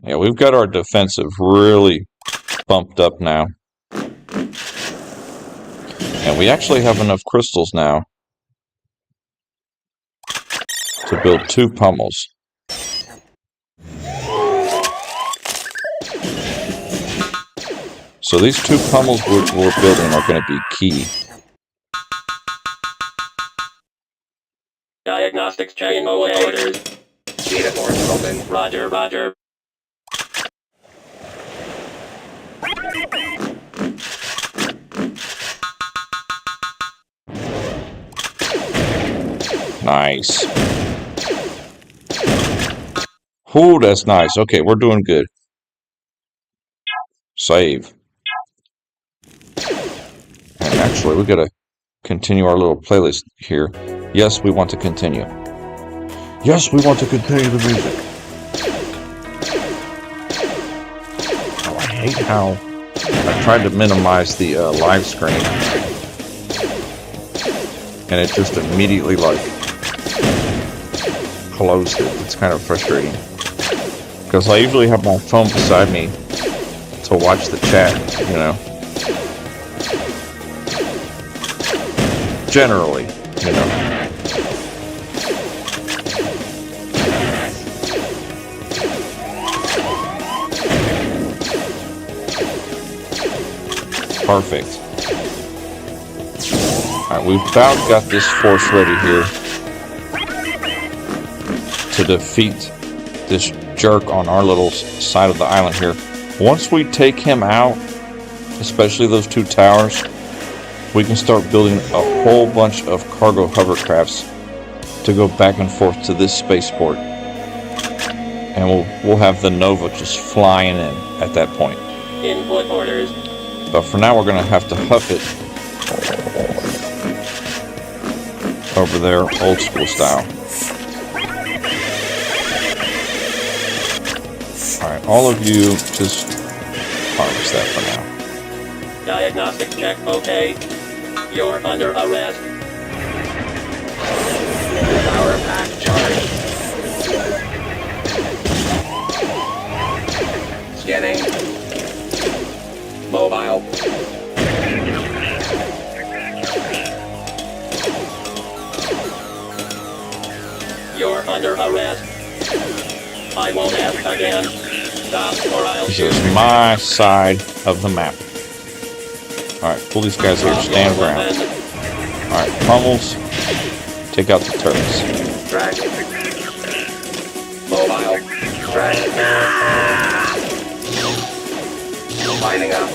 Yeah, we've got our defensive really bumped up now. And we actually have enough crystals now to build 2 pummels. So these 2 pummels we're building are going to be key. Diagnostics checking away. Orders. Data ports open. Roger. Nice. Ooh, that's nice. Okay, we're doing good. Save. And actually, we gotta continue our little playlist here. Yes, we want to continue. Yes, we want to continue the music. Oh, I hate how I tried to minimize the live screen, and it just immediately like closed it. It's kind of frustrating because I usually have my phone beside me to watch the chat, you know. Generally, you know. Perfect. Alright, we've about got this force ready here to defeat this jerk on our little side of the island here. Once we take him out, especially those two towers, we can start building a whole bunch of cargo hovercrafts to go back and forth to this spaceport. And we'll have the Nova just flying in at that point. Input orders. But for now, we're going to have to huff it over there, old school style. Alright, all of you just harvest that for now. Diagnostic check okay. You're under arrest. Power pack charged. Scanning. Mobile. You're under arrest. I won't ask again. Stop or I'll This shoot. is my side of the map. Alright, pull these guys here, stand ground. Alright, pummels, take out the turrets. Track. Mobile. Track. Lining up.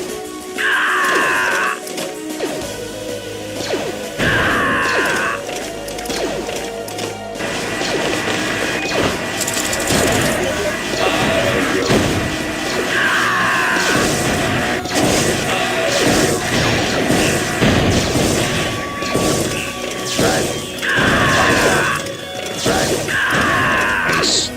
Nice.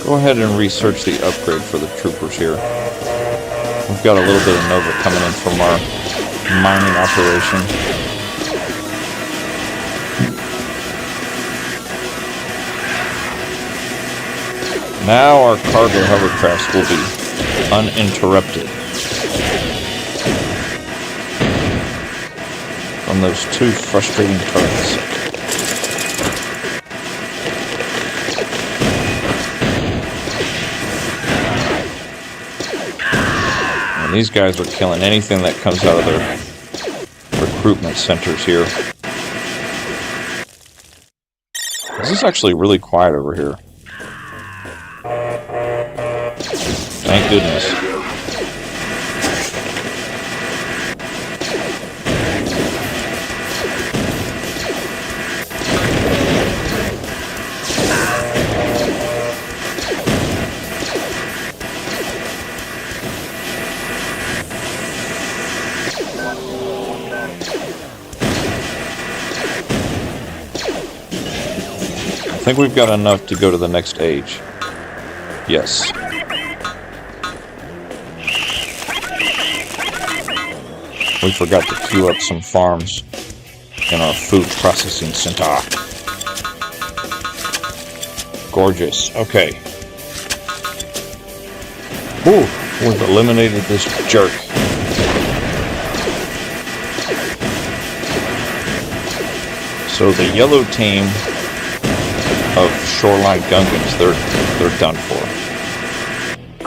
Go ahead and research the upgrade for the troopers here. We've got a little bit of Nova coming in from our mining operation. Now our cargo hovercrafts will be uninterrupted from those two frustrating turrets. And these guys are killing anything that comes out of their recruitment centers here. This is actually really quiet over here. Thank goodness. I think we've got enough to go to the next age. Yes. We forgot to queue up some farms in our food processing center. Gorgeous. Okay. Ooh, we've eliminated this jerk. So the yellow team of Shoreline Gungans, they're done for.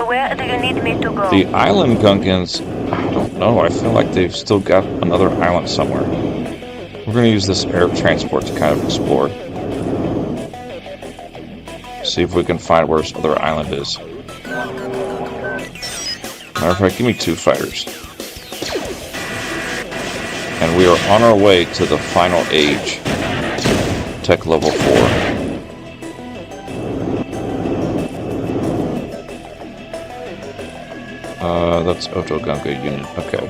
Where do you need me to go? The island Gungans, I don't know. I feel like they've still got another island somewhere. We're going to use this air transport to kind of explore. See if we can find where this other island is. Matter of fact, give me 2 fighters. And we are on our way to the final age. Tech level 4. That's Otogunga Union. Okay.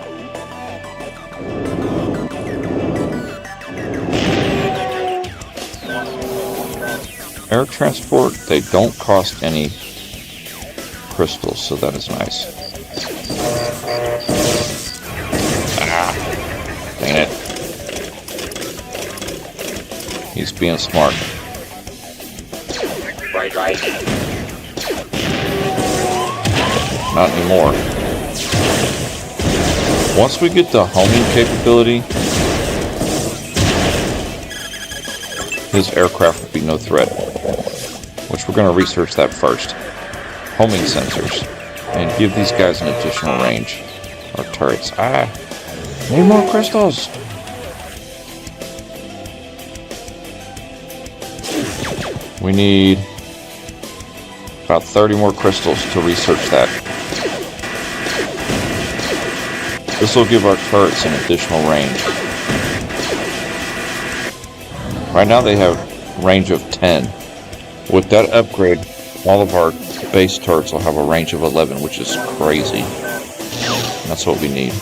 Air transport, they don't cost any crystals, so that is nice. Ah, dang it. He's being smart. Right. Not anymore. Once we get the homing capability, his aircraft will be no threat. Which we're going to research that first. Homing sensors. And give these guys an additional range. Or turrets. Need more crystals! We need about 30 more crystals to research that. This will give our turrets an additional range. Right now they have range of 10. With that upgrade, all of our base turrets will have a range of 11, which is crazy. That's what we need.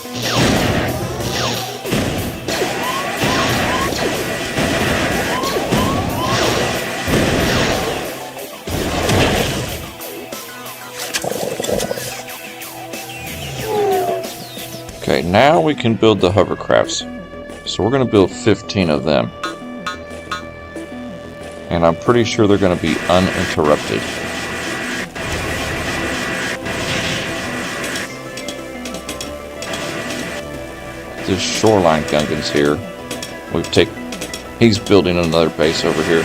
Okay, now we can build the hovercrafts. So we're going to build 15 of them. And I'm pretty sure they're going to be uninterrupted. This shoreline Gungan's here. He's building another base over here.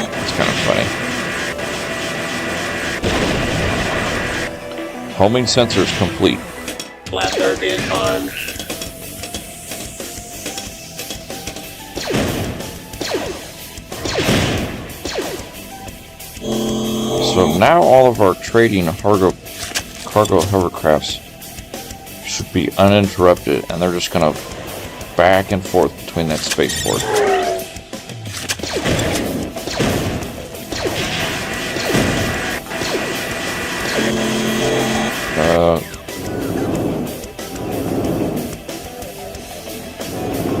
It's kind of funny. Homing sensors complete. Blaster being armed. So now all of our trading cargo hovercrafts should be uninterrupted, and they're just going to back and forth between that spaceport.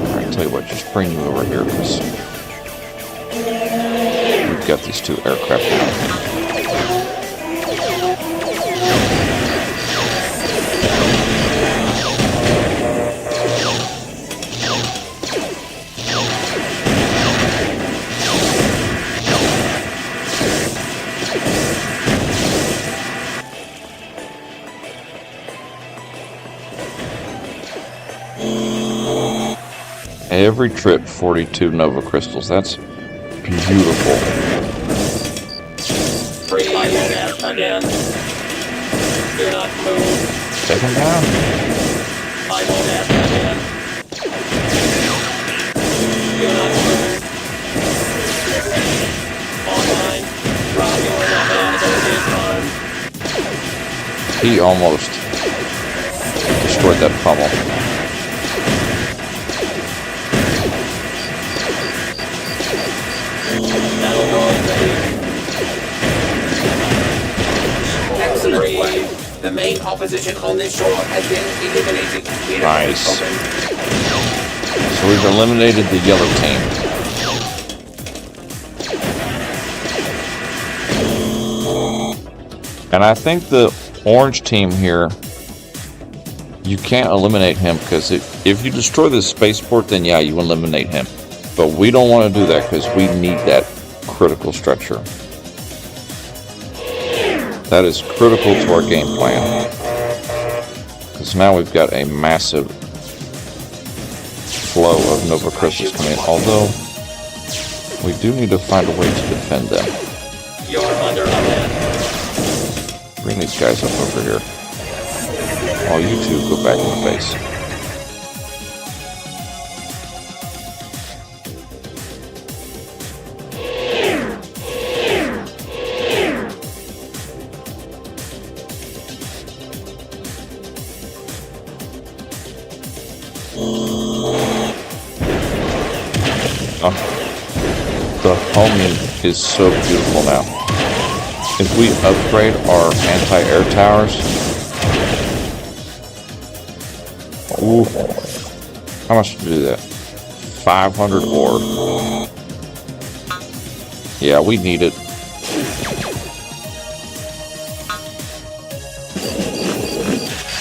Alright, tell you what, just bring you over here, because we've got these 2 aircraft now. Every trip, 42 Nova Crystals. That's beautiful. Free gas again. Do not move. Take him down. I won't ask again. Do not move. Online. Rob your weapons or disarm. He almost destroyed that pummel. Excellent. The main opposition on this shore has been eliminated. Nice. So we've eliminated the yellow team. And I think the orange team here, you can't eliminate him, because if you destroy this spaceport, then yeah, you eliminate him. But we don't want to do that, because we need that critical structure. That is critical to our game plan. Because now we've got a massive flow of Nova Crystals coming in. Although, we do need to find a way to defend them. You're under attack. Bring these guys up over here. While you 2 go back in the base. The homing is so beautiful now. If we upgrade our anti-air towers... Ooh. How much to do that? 500 ore. Yeah, we need it.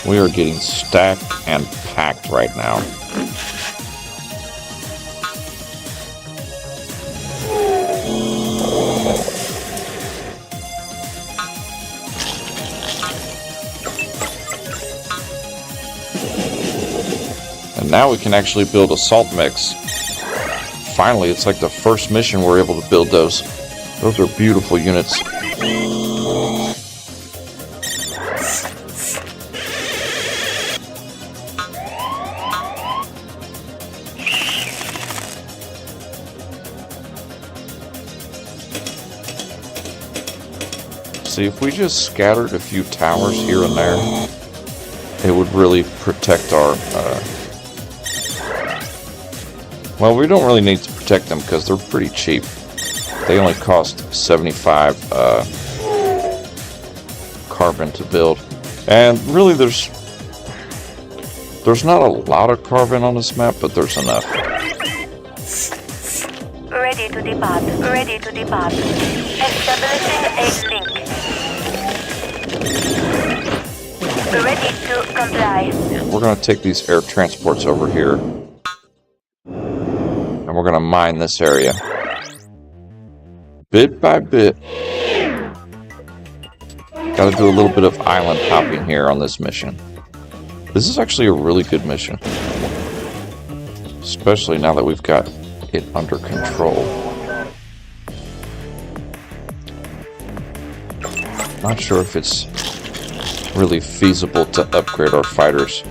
We are getting stacked and packed right now. And now we can actually build a salt mix. Finally, it's like the first mission we're able to build those. Those are beautiful units. See, if we just scattered a few towers here and there, it would really protect our... Well, we don't really need to protect them because they're pretty cheap. They only cost 75 carbon to build. And really, there's not a lot of carbon on this map, but there's enough. Ready to depart. Ready to depart. Establishing a link. Ready to comply. We're going to take these air transports over here. And we're going to mine this area. Bit by bit. Got to do a little bit of island hopping here on this mission. This is actually a really good mission. Especially now that we've got it under control. Not sure if it's really feasible to upgrade our fighters.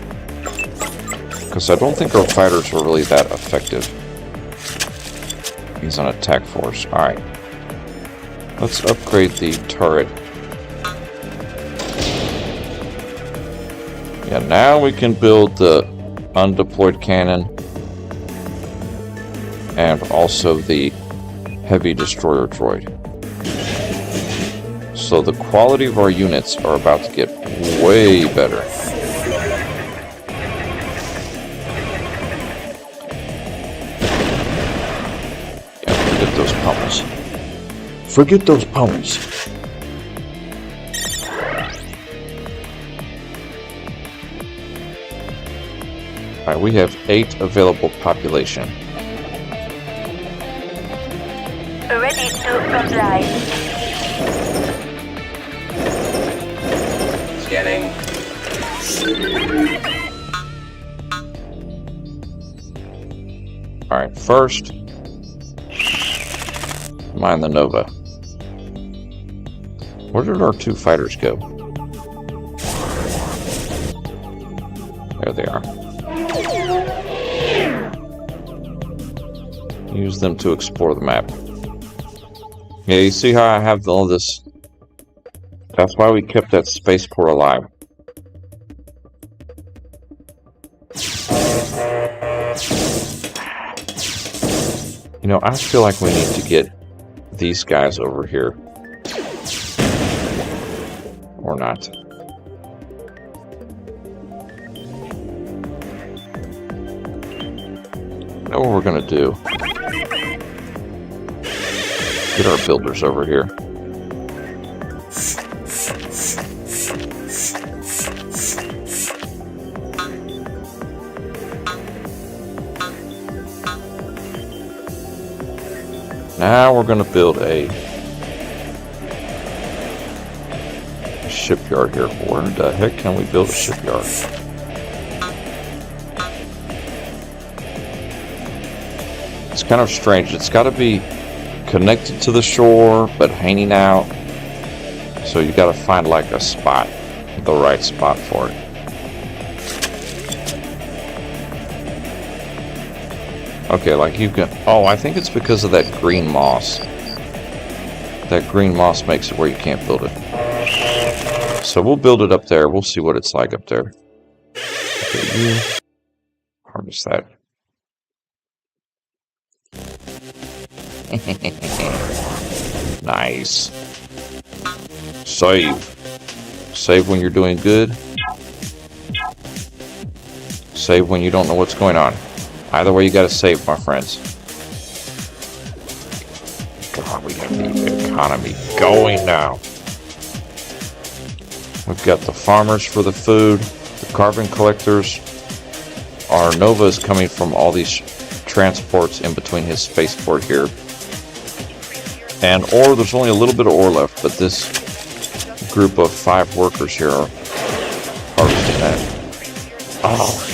Because I don't think our fighters were really that effective. He's an attack force. Alright. Let's upgrade the turret. Yeah, now we can build the undeployed cannon. And also the heavy destroyer droid. So the quality of our units are about to get way better. Forget those pummels. Forget those pummels. Alright, we have 8 available population. Ready to comply. Scanning. Alright, first, mine the Nova. Where did our 2 fighters go? There they are. Use them to explore the map. Yeah, you see how I have all this? That's why we kept that spaceport alive. You know, I feel like we need to get these guys over here. Or not. Know what we're gonna do? Get our builders over here. Now we're going to build a shipyard here. Where the heck can we build a shipyard? It's kind of strange. It's got to be connected to the shore, but hanging out. So you got to find like a spot, the right spot for it. Okay, like you can... Oh, I think it's because of that green moss. That green moss makes it where you can't build it. So we'll build it up there. We'll see what it's like up there. Okay, you harvest that. Nice. Save. Save when you're doing good. Save when you don't know what's going on. Either way, you gotta save, my friends. God, we got the economy going now. We've got the farmers for the food, the carbon collectors. Our Nova is coming from all these transports in between his spaceport here. And ore, there's only a little bit of ore left, but this group of 5 workers here are harvesting that. Oh.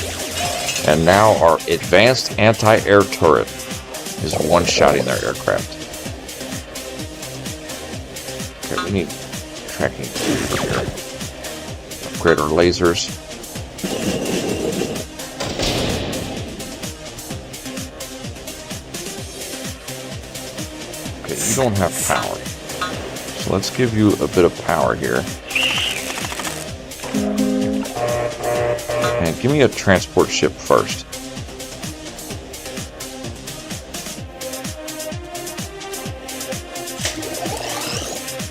And now our advanced anti-air turret is one-shotting their aircraft. Okay, we need tracking here. Upgrade our lasers. Okay, you don't have power. So let's give you a bit of power here. And give me a transport ship first.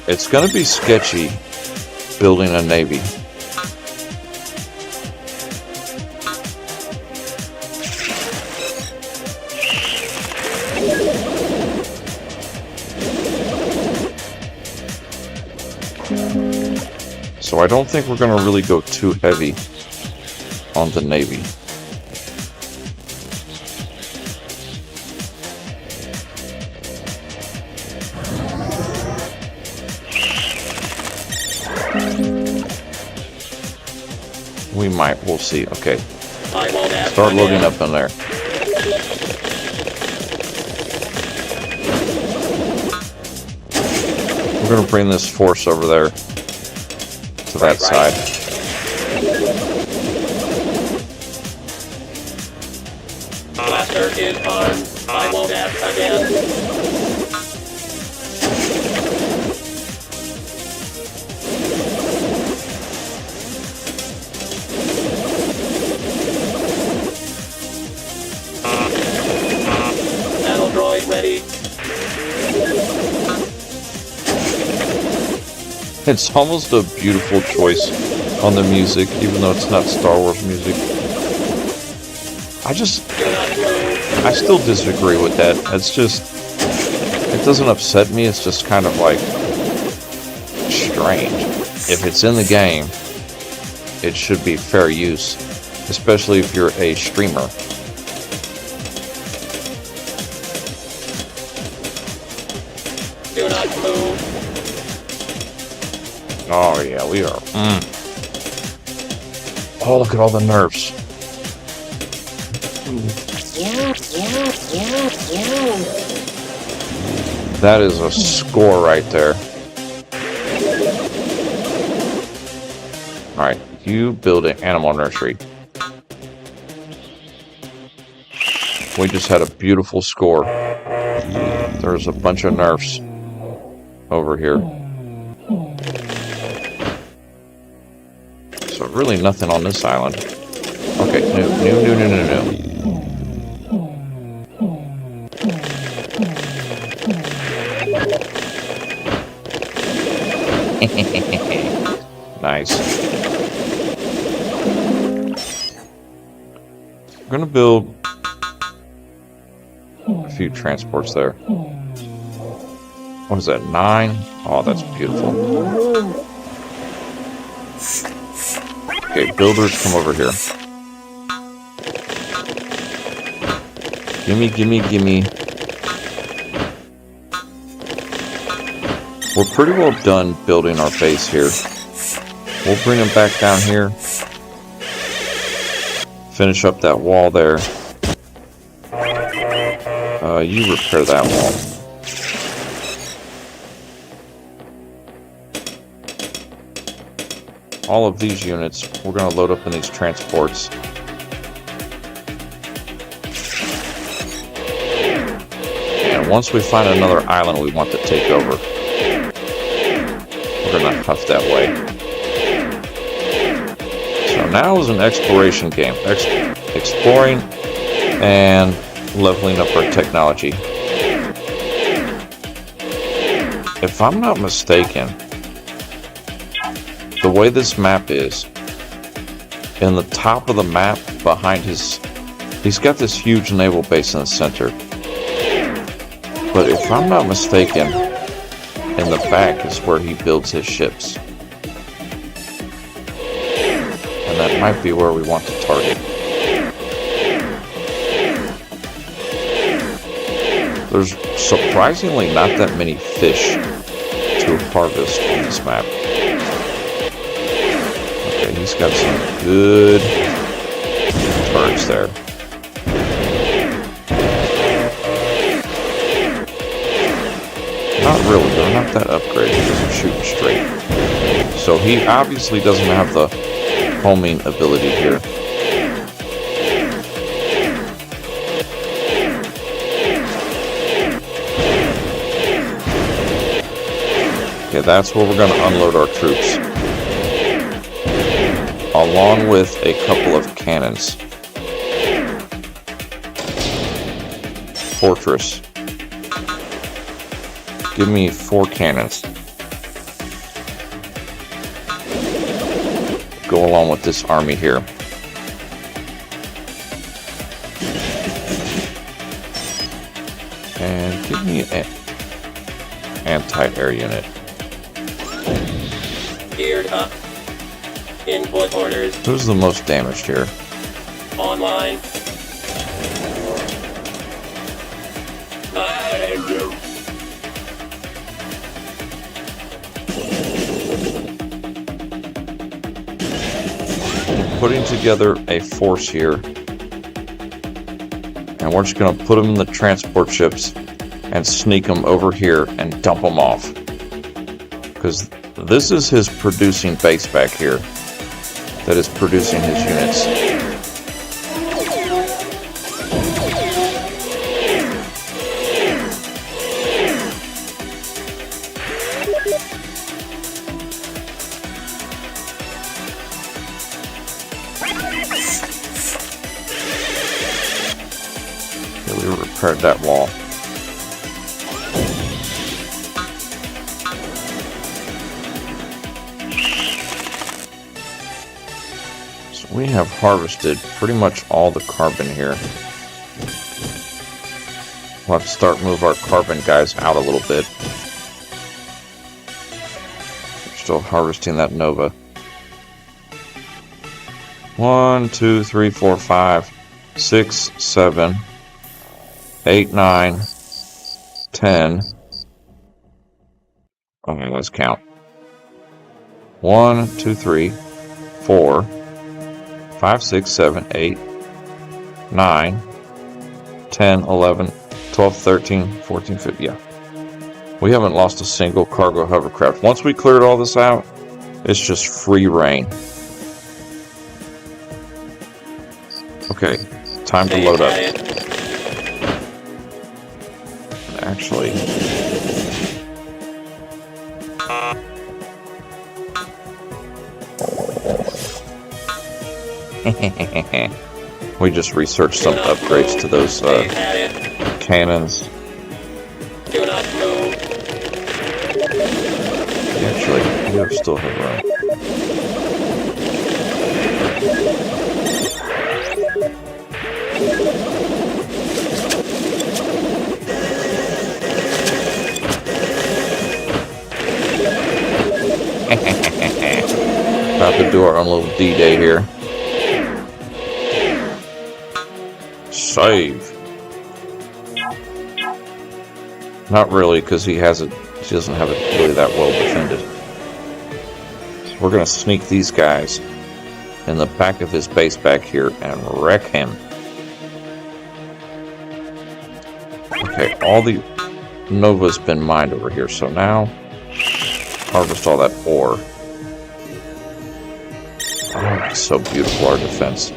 It's going to be sketchy building a navy. So I don't think we're going to really go too heavy on the navy. We might, we'll see. Okay. Start loading up in there. We're going to bring this force over there to that side. Blaster is on. I won't ask again. Battle droid ready. It's almost a beautiful choice on the music, even though it's not Star Wars music. I still disagree with that. It's just, it doesn't upset me. It's just kind of like strange. If it's in the game, it should be fair use, especially if you're a streamer. Do not move. Oh yeah, we are. Oh, look at all the nerfs. That is a score right there. Alright, you build an animal nursery. We just had a beautiful score. There's a bunch of nerfs over here. So really nothing on this island. Okay, no. Nice. I'm gonna build a few transports there. What is that, 9? Oh, that's beautiful. Okay, builders, come over here. Gimme. We're pretty well done building our base here. We'll bring them back down here. Finish up that wall there. You repair that wall. All of these units, we're going to load up in these transports. And once we find another island we want to take over, we're going to huff that way. So now is an exploration game. Exploring and leveling up our technology. if I'm not mistaken, the way this map is, in the top of the map behind he's got this huge naval base in the center. But if I'm not mistaken, in the back is where he builds his ships. And that might be where we want to target. There's surprisingly not that many fish to harvest on this map. Okay, he's got some good turrets there. Not really, they're not that upgraded because they're shooting straight. So he obviously doesn't have the homing ability here. Okay, that's where we're going to unload our troops. Along with a couple of cannons. Fortress. Give me 4 cannons. Go along with this army here. And give me an anti-air unit. Geared up. Input orders. Who's the most damaged here? Online. Putting together a force here, and we're just going to put them in the transport ships and sneak them over here and dump them off, because this is his producing base back here that is producing his units. Repaired that wall. So we have harvested pretty much all the carbon here. We'll have to start move our carbon guys out a little bit. We're still harvesting that Nova. 1, 2, 3, 4, 5, 6, 7, 8, 9, 10. Okay, let's count. 1, 2, 3, 4, 5, 6, 7, 8, 9, 10, 11, 12, 13, 14, 15. Yeah. We haven't lost a single cargo hovercraft. Once we cleared all this out, it's just free reign. Okay, time to load up. Actually, we just researched some upgrades to those cannons. Do not move. Actually, we still have room. About to do our own little D-Day here. Save. Not really, because he doesn't have it really that well defended. So we're gonna sneak these guys in the back of his base back here and wreck him. Okay, all the Nova's been mined over here, so now harvest all that ore. Oh, it's so beautiful, our defense.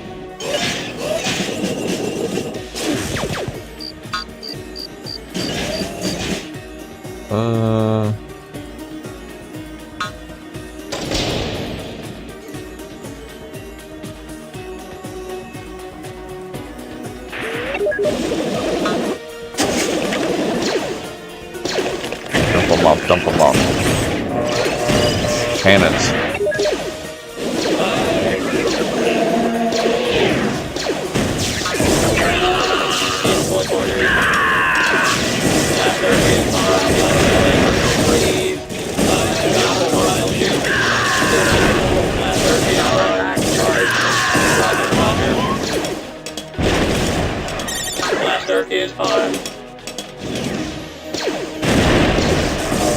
Dump them up. Dump them off. Cannons.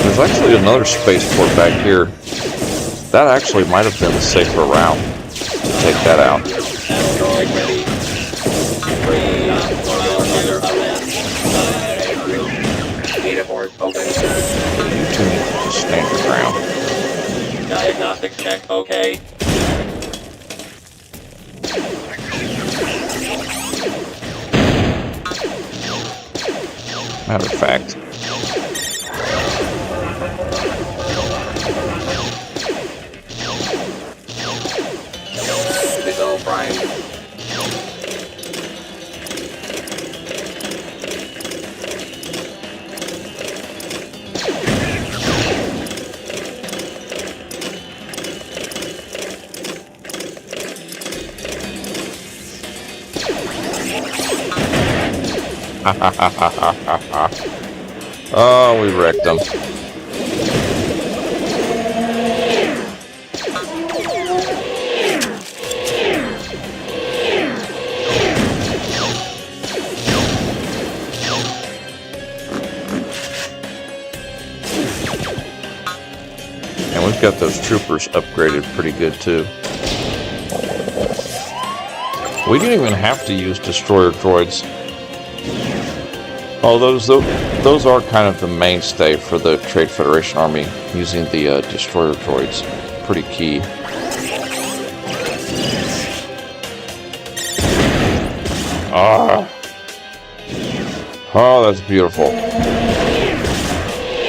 There's actually another spaceport back here. That actually might have been the safer route to take that out. You two need to just stand your ground. Diagnostic check, okay. Matter of fact, This old Brian. oh, we wrecked them. And we've got those troopers upgraded pretty good too. We didn't even have to use destroyer droids. Oh, those are kind of the mainstay for the Trade Federation Army, using the destroyer droids. Pretty key. Ah. Oh, that's beautiful.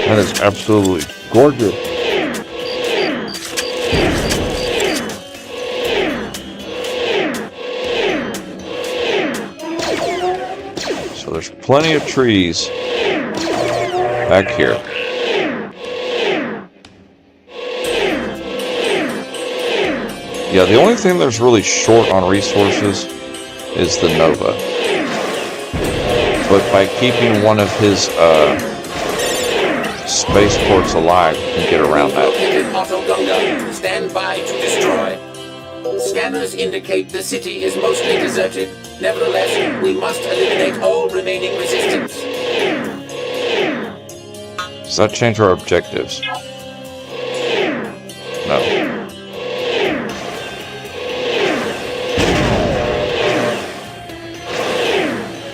That is absolutely gorgeous. So there's plenty of trees back here. Yeah, the only thing that's really short on resources is the Nova. But by keeping one of his spaceports alive, you can get around that. Located Autogunga. Stand by to destroy. Scanners indicate the city is mostly deserted. Nevertheless, we must eliminate all remaining resistance. Does that change our objectives? No.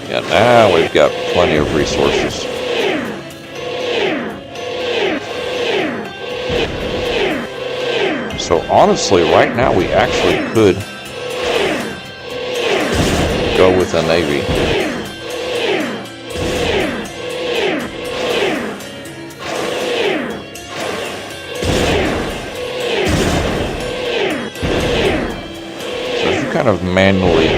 Yeah, now we've got plenty of resources. So honestly, right now we actually could go with a Navy. So if you kind of manually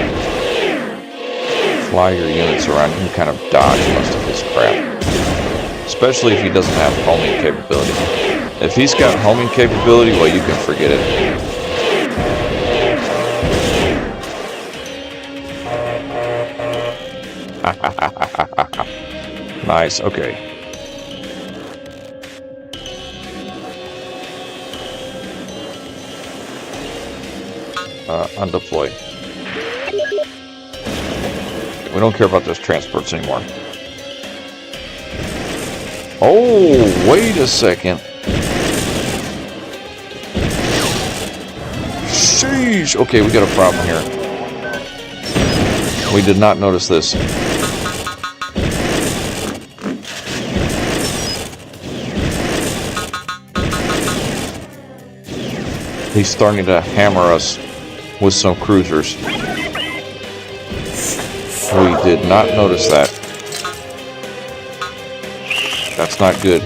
fly your units around, you can kind of dodge most of his crap. Especially if he doesn't have homing capability. If he's got homing capability, well, you can forget it. Nice, okay. Undeploy. We don't care about those transports anymore. Oh, wait a second. Sheesh. Okay, we got a problem here. We did not notice this. He's starting to hammer us with some cruisers. We did not notice that. That's not good.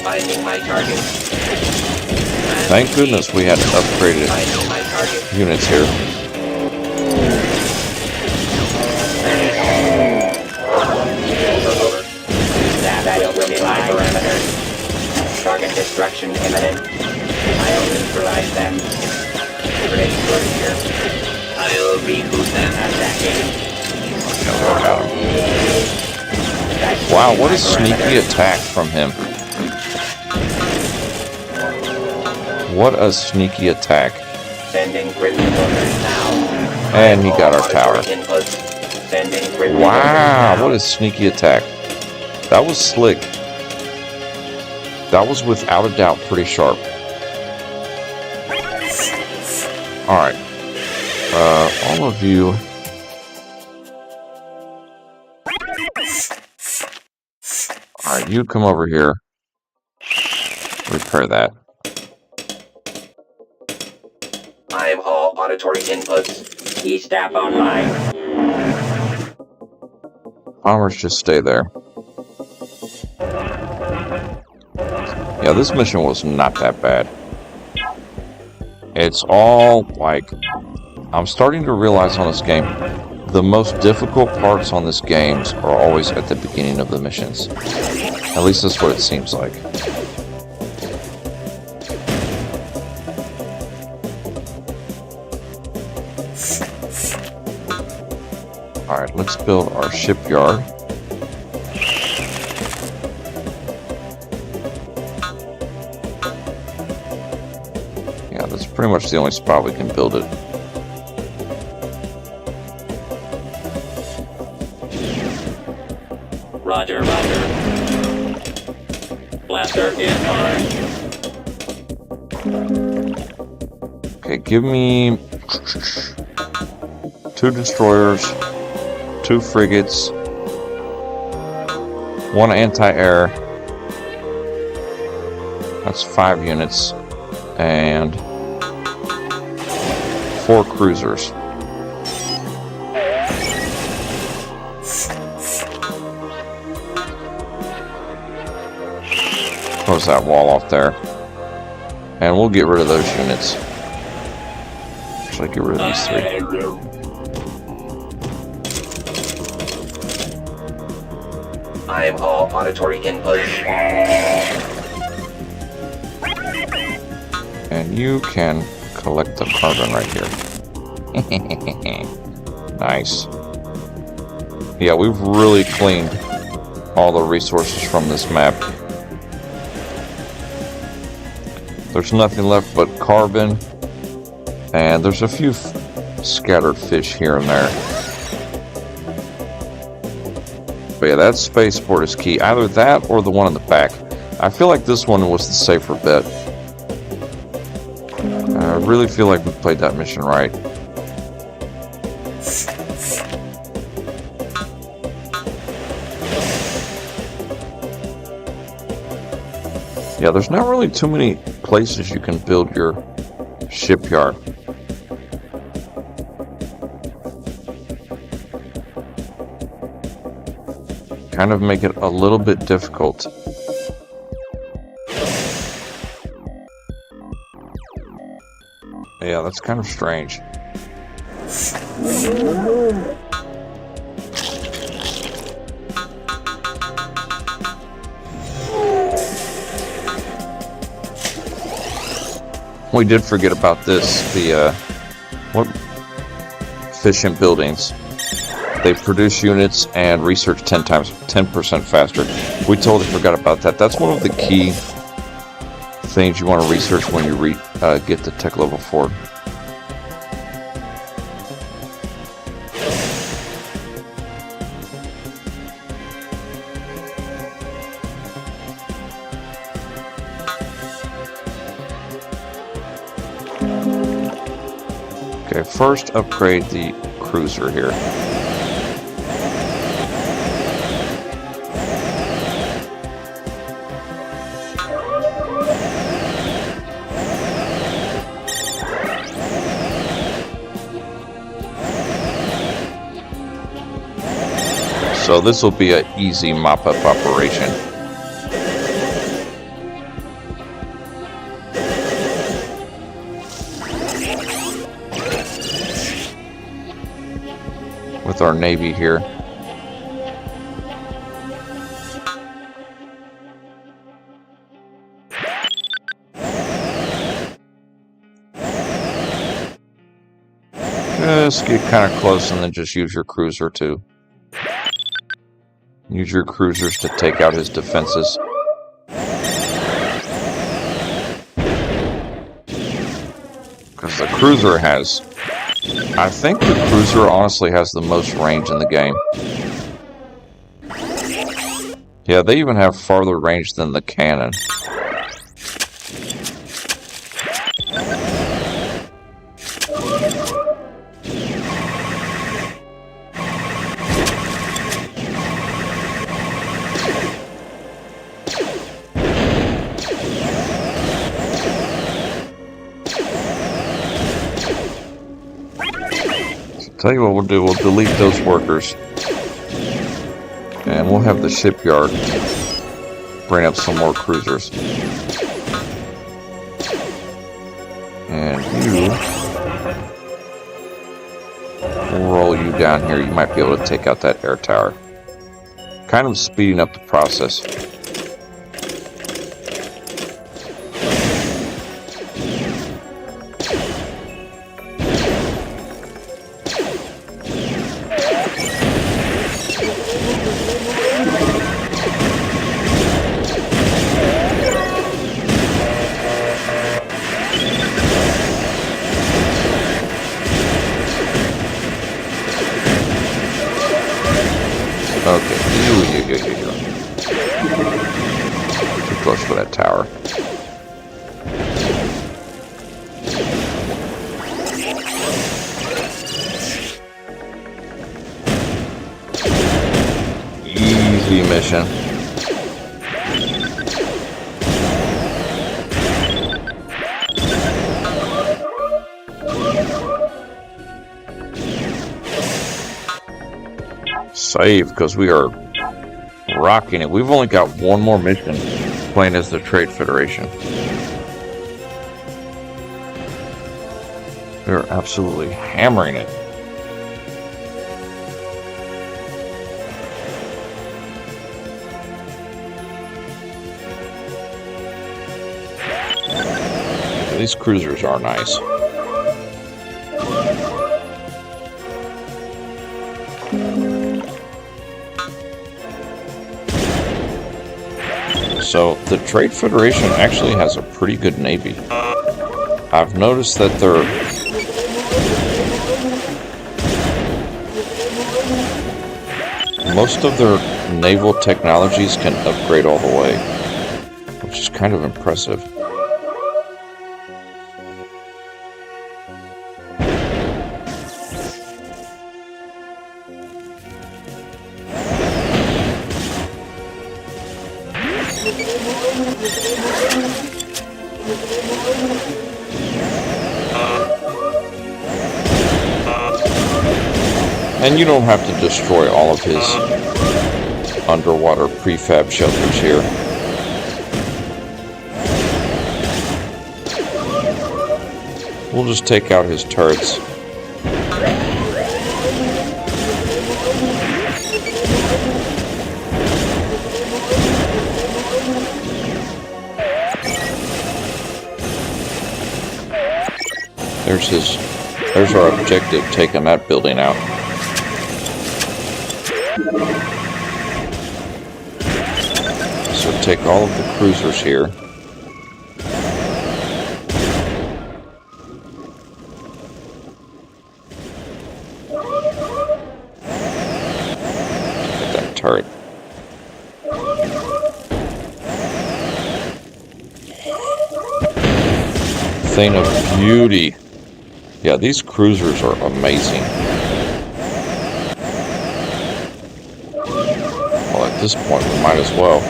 Finding my target. Thank goodness we had upgraded units here. Target destruction imminent. I'll neutralize them. Ready for here. I'll reboot them. Attacking. Wow, what a sneaky attack from him. What a sneaky attack. Sending grid orders now. And he got our tower. Sending grid Wow, what a sneaky attack. That was slick. That was without a doubt pretty sharp. Alright. All of you. Alright, you come over here. Repair that. I have all auditory inputs. E-Stap online. Bombers just stay there. Yeah, this mission was not that bad. It's all like... I'm starting to realize on this game, the most difficult parts on this games are always at the beginning of the missions. At least that's what it seems like. Alright, let's build our shipyard. Yeah, that's pretty much the only spot we can build it. Roger, roger. Blaster in line. Okay, give me 2 destroyers, 2 frigates, 1 anti-air. That's 5 units. And 4 cruisers. Close that wall off there. And we'll get rid of those units. Actually, get rid of these 3. I have all auditory inputs. And you can collect the carbon right here. Nice. Yeah, we've really cleaned all the resources from this map. There's nothing left but carbon, and there's a few scattered fish here and there. But yeah, that spaceport is key. Either that or the one in the back. I feel like this one was the safer bet. I really feel like we played that mission right. Yeah, there's not really too many places you can build your shipyard. Kind of make it a little bit difficult. Yeah, that's kind of strange. We did forget about this, what efficient buildings. They produce units and research 10% faster. We totally forgot about that. That's one of the key things you want to research when you get to tech level 4. Okay, first upgrade the cruiser here. So this will be an easy mop-up operation. with our Navy here. Just get kind of close and then just use your cruiser to use your cruisers to take out his defenses. Because the cruiser has, I think the cruiser honestly has the most range in the game. Yeah, they even have farther range than the cannon. Tell you what we'll do, we'll delete those workers. And we'll have the shipyard bring up some more cruisers. And we'll roll you down here. You might be able to take out that air tower. Kind of speeding up the process. Okay, you. Too close for that tower. Easy mission. Save, because we are rocking it. We've only got one more mission playing as the Trade Federation. We're absolutely hammering it. These cruisers are nice. So, the Trade Federation actually has a pretty good navy. I've noticed that most of their naval technologies can upgrade all the way, which is kind of impressive. And you don't have to destroy all of his underwater prefab shelters here. We'll just take out his turrets. There's our objective, taking that building out. So take all of the cruisers here. Get that turret. Thing of beauty. Yeah, these cruisers are amazing. Well, at this point, we might as well.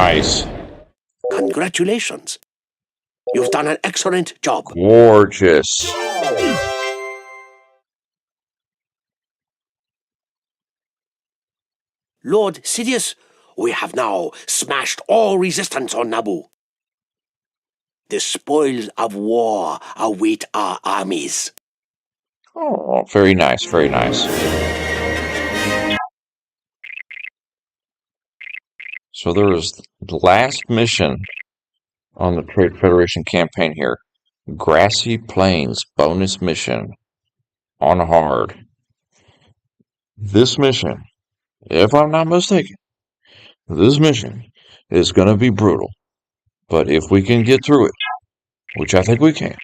Nice. Congratulations. You've done an excellent job. Gorgeous. Lord Sidious, we have now smashed all resistance on Naboo. The spoils of war await our armies. Oh, very nice, very nice. So there is the last mission on the Trade Federation campaign here. Grassy Plains bonus mission on hard. This mission, if I'm not mistaken, this mission is going to be brutal. But if we can get through it, which I think we can,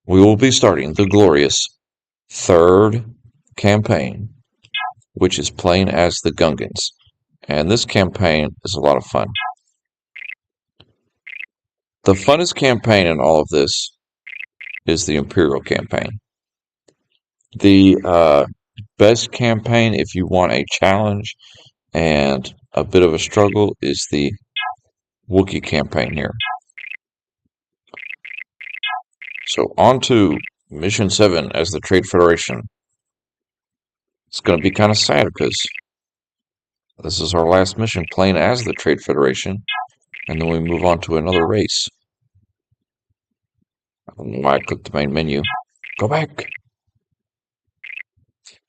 we will be starting the glorious third campaign, which is playing as the Gungans. And this campaign is a lot of fun. The funnest campaign in all of this is the Imperial campaign. The best campaign, if you want a challenge and a bit of a struggle, is the Wookiee campaign here. So on to Mission 7 as the Trade Federation. It's going to be kind of sad because this is our last mission playing as the Trade Federation, and then we move on to another race. I don't know why I clicked the main menu. Go back!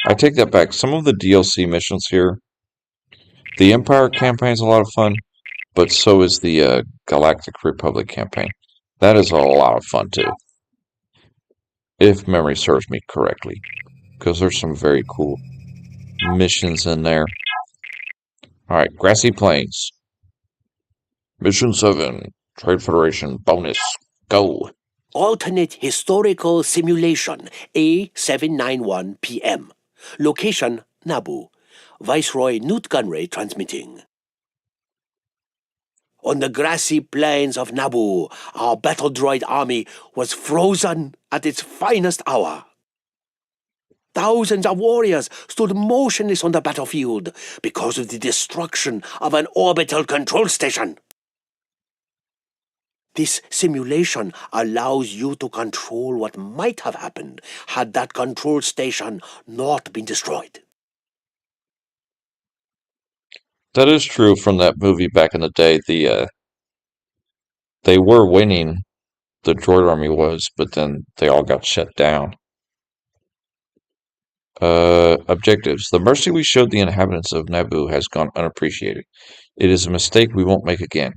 I take that back. Some of the DLC missions here, the Empire campaign is a lot of fun, but so is the Galactic Republic campaign. That is a lot of fun too, if memory serves me correctly, because there's some very cool missions in there. Alright, Grassy Plains. Mission 7, Trade Federation bonus. Go! Alternate Historical Simulation, A791 PM. Location, Naboo. Viceroy Newt Gunray transmitting. On the grassy plains of Naboo, our battle droid army was frozen at its finest hour. Thousands of warriors stood motionless on the battlefield because of the destruction of an orbital control station. This simulation allows you to control what might have happened had that control station not been destroyed. That is true from that movie back in the day. They were winning, the droid army was, but then they all got shut down. Objectives. The mercy we showed the inhabitants of Naboo has gone unappreciated. It is a mistake we won't make again.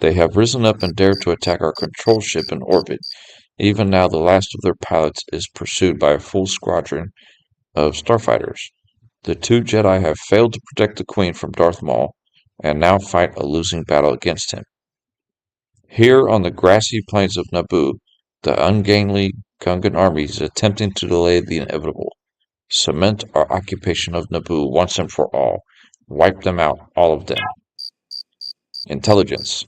They have risen up and dared to attack our control ship in orbit. Even now, the last of their pilots is pursued by a full squadron of starfighters. The two Jedi have failed to protect the Queen from Darth Maul, and now fight a losing battle against him. Here on the grassy plains of Naboo, the ungainly Gungan army is attempting to delay the inevitable. Cement our occupation of Naboo once and for all. Wipe them out, all of them. Intelligence.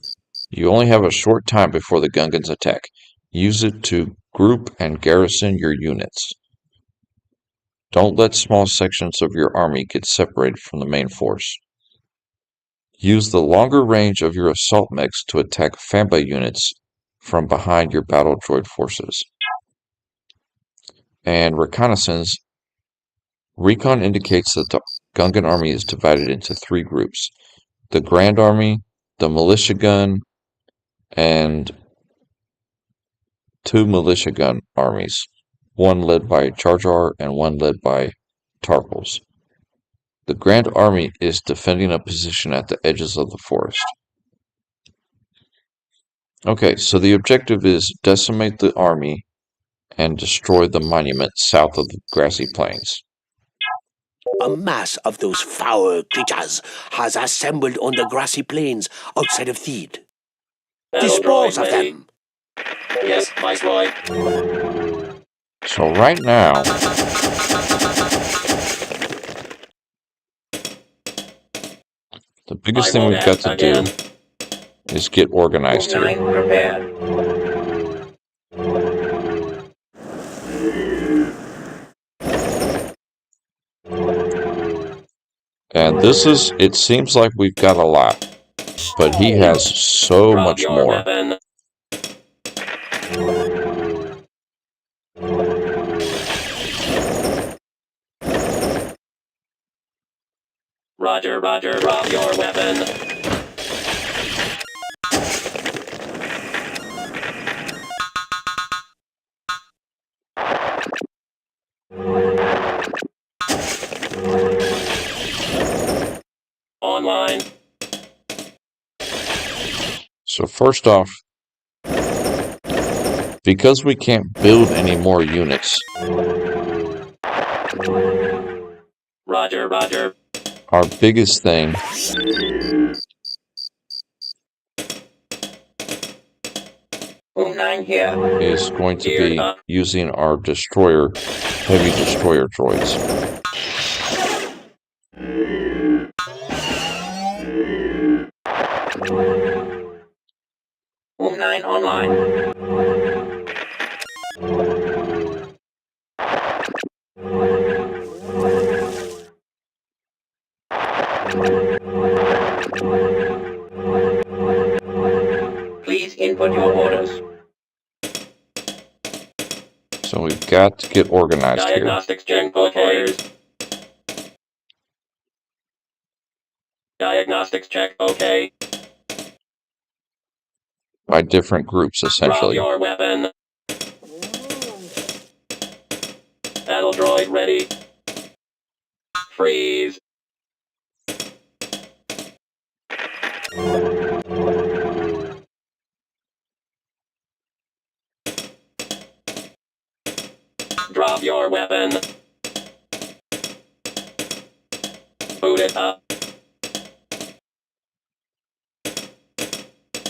You only have a short time before the Gungans attack. Use it to group and garrison your units. Don't let small sections of your army get separated from the main force. Use the longer range of your assault mechs to attack fanboy units from behind your battle droid forces. And reconnaissance. Recon indicates that the Gungan army is divided into 3 groups. The Grand Army, the Militia Gun, and 2 Militia Gun armies. One led by Jar Jar and one led by Tarpals. The Grand Army is defending a position at the edges of the forest. Okay, so the objective is decimate the army and destroy the monument south of the grassy plains. A mass of those foul creatures has assembled on the grassy plains outside of Theed. Dispose of them. Yes, Viceroy. So right now, the biggest thing we've got to do is get organized here. Prepared. And this is, it seems like we've got a lot. but he has so Drop much your more. weapon. Roger, roger, drop your weapon. Online. So first off, because we can't build any more units, Roger, roger. our biggest thing Boom 9 here. is going to Geared be up. using our heavy destroyer droids. Boom 9 online. Please input your orders. So we've got to get organized here Diagnostics check okay. Diagnostics check okay. by different groups, Drop essentially. your weapon. Battle droid ready. Freeze. Drop your weapon. Boot it up.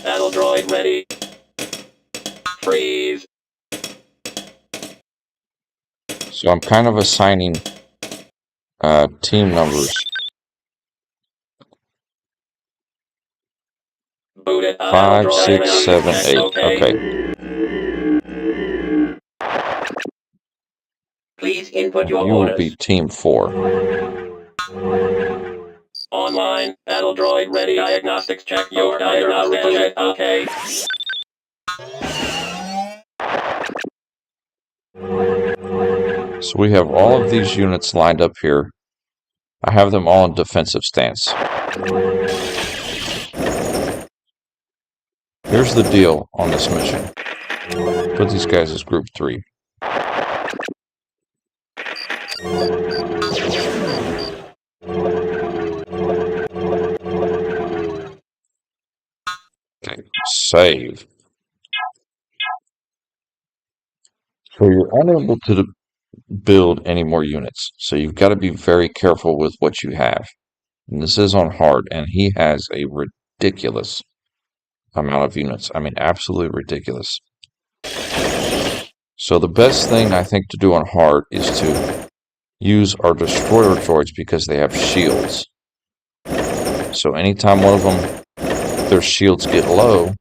Battle droid ready. Freeze. So I'm kind of assigning team numbers. Boot it up. 5, Battle 6, droid 7, check 8. okay. Okay. Please input your You will orders. be team 4. Online. Battle droid ready. Diagnostics check. Your diagnostics check okay. So we have all of these units lined up here. I have them all in defensive stance. Here's the deal on this mission. Put these guys as group 3. Okay, save. So you're unable to build any more units. So you've got to be very careful with what you have. And this is on hard, and he has a ridiculous amount of units. I mean, absolutely ridiculous. So the best thing I think to do on hard is to use our destroyer droids because they have shields. So anytime one of them, their shields get low,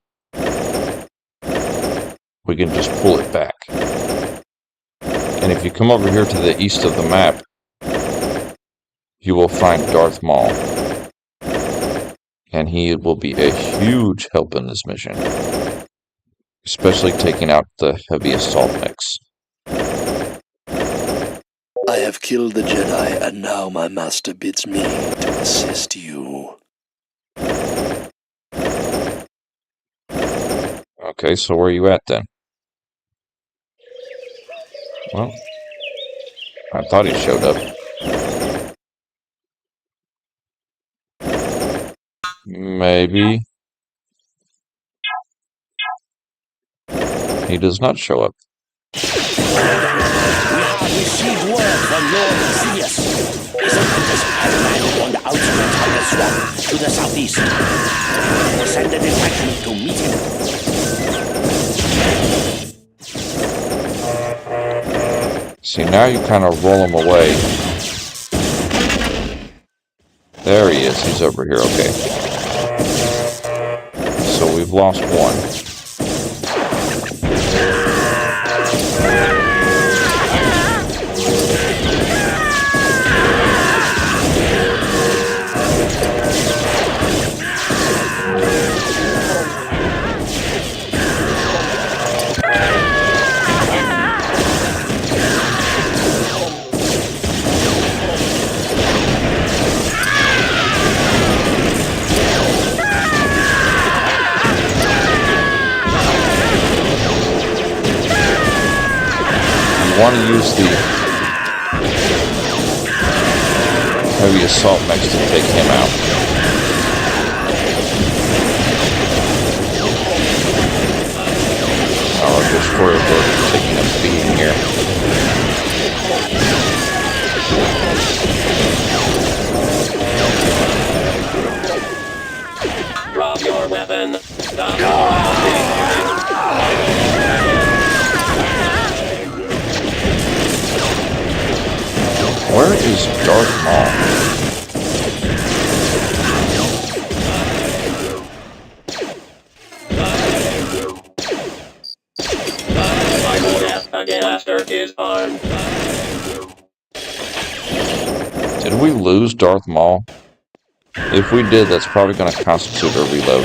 we can just pull it back. And if you come over here to the east of the map, you will find Darth Maul. And he will be a huge help in this mission. Especially taking out the heavy assault mix. I have killed the Jedi, and now my master bids me to assist you. Okay, so where are you at then? Well, I thought he showed up. Maybe. He does not show up. We have received word from Lord Sidious. His apprentice has landed on the outskirts of the swamp to the southeast. We'll send a detachment to meet him. See, now you kind of roll him away. There he is. He's over here. Okay. So we've lost one. want to use the heavy assault mechs to take him out. Our destroyer bird is taking a beating here. Drop your weapon. Stop. Where is Darth Maul? Blaster is armed. Did we lose Darth Maul? If we did, that's probably going to constitute a reload.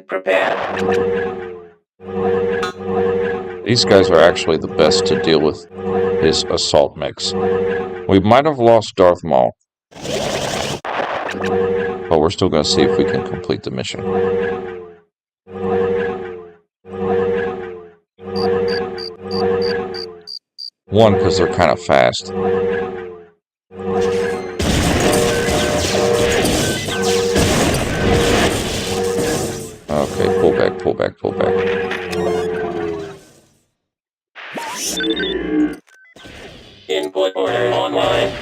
Prepare. These guys are actually the best to deal with his assault mix. We might have lost Darth Maul, but we're still going to see if we can complete the mission. One, because they're kind of fast. Okay, pull back, pull back, pull back. Input order online.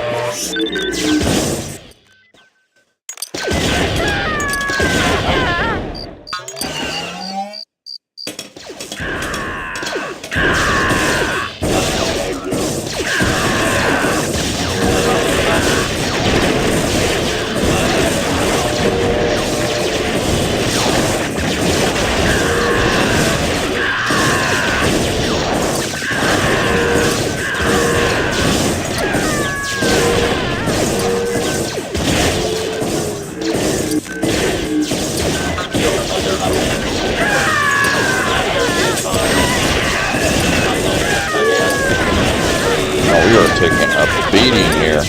We are taking a beating here.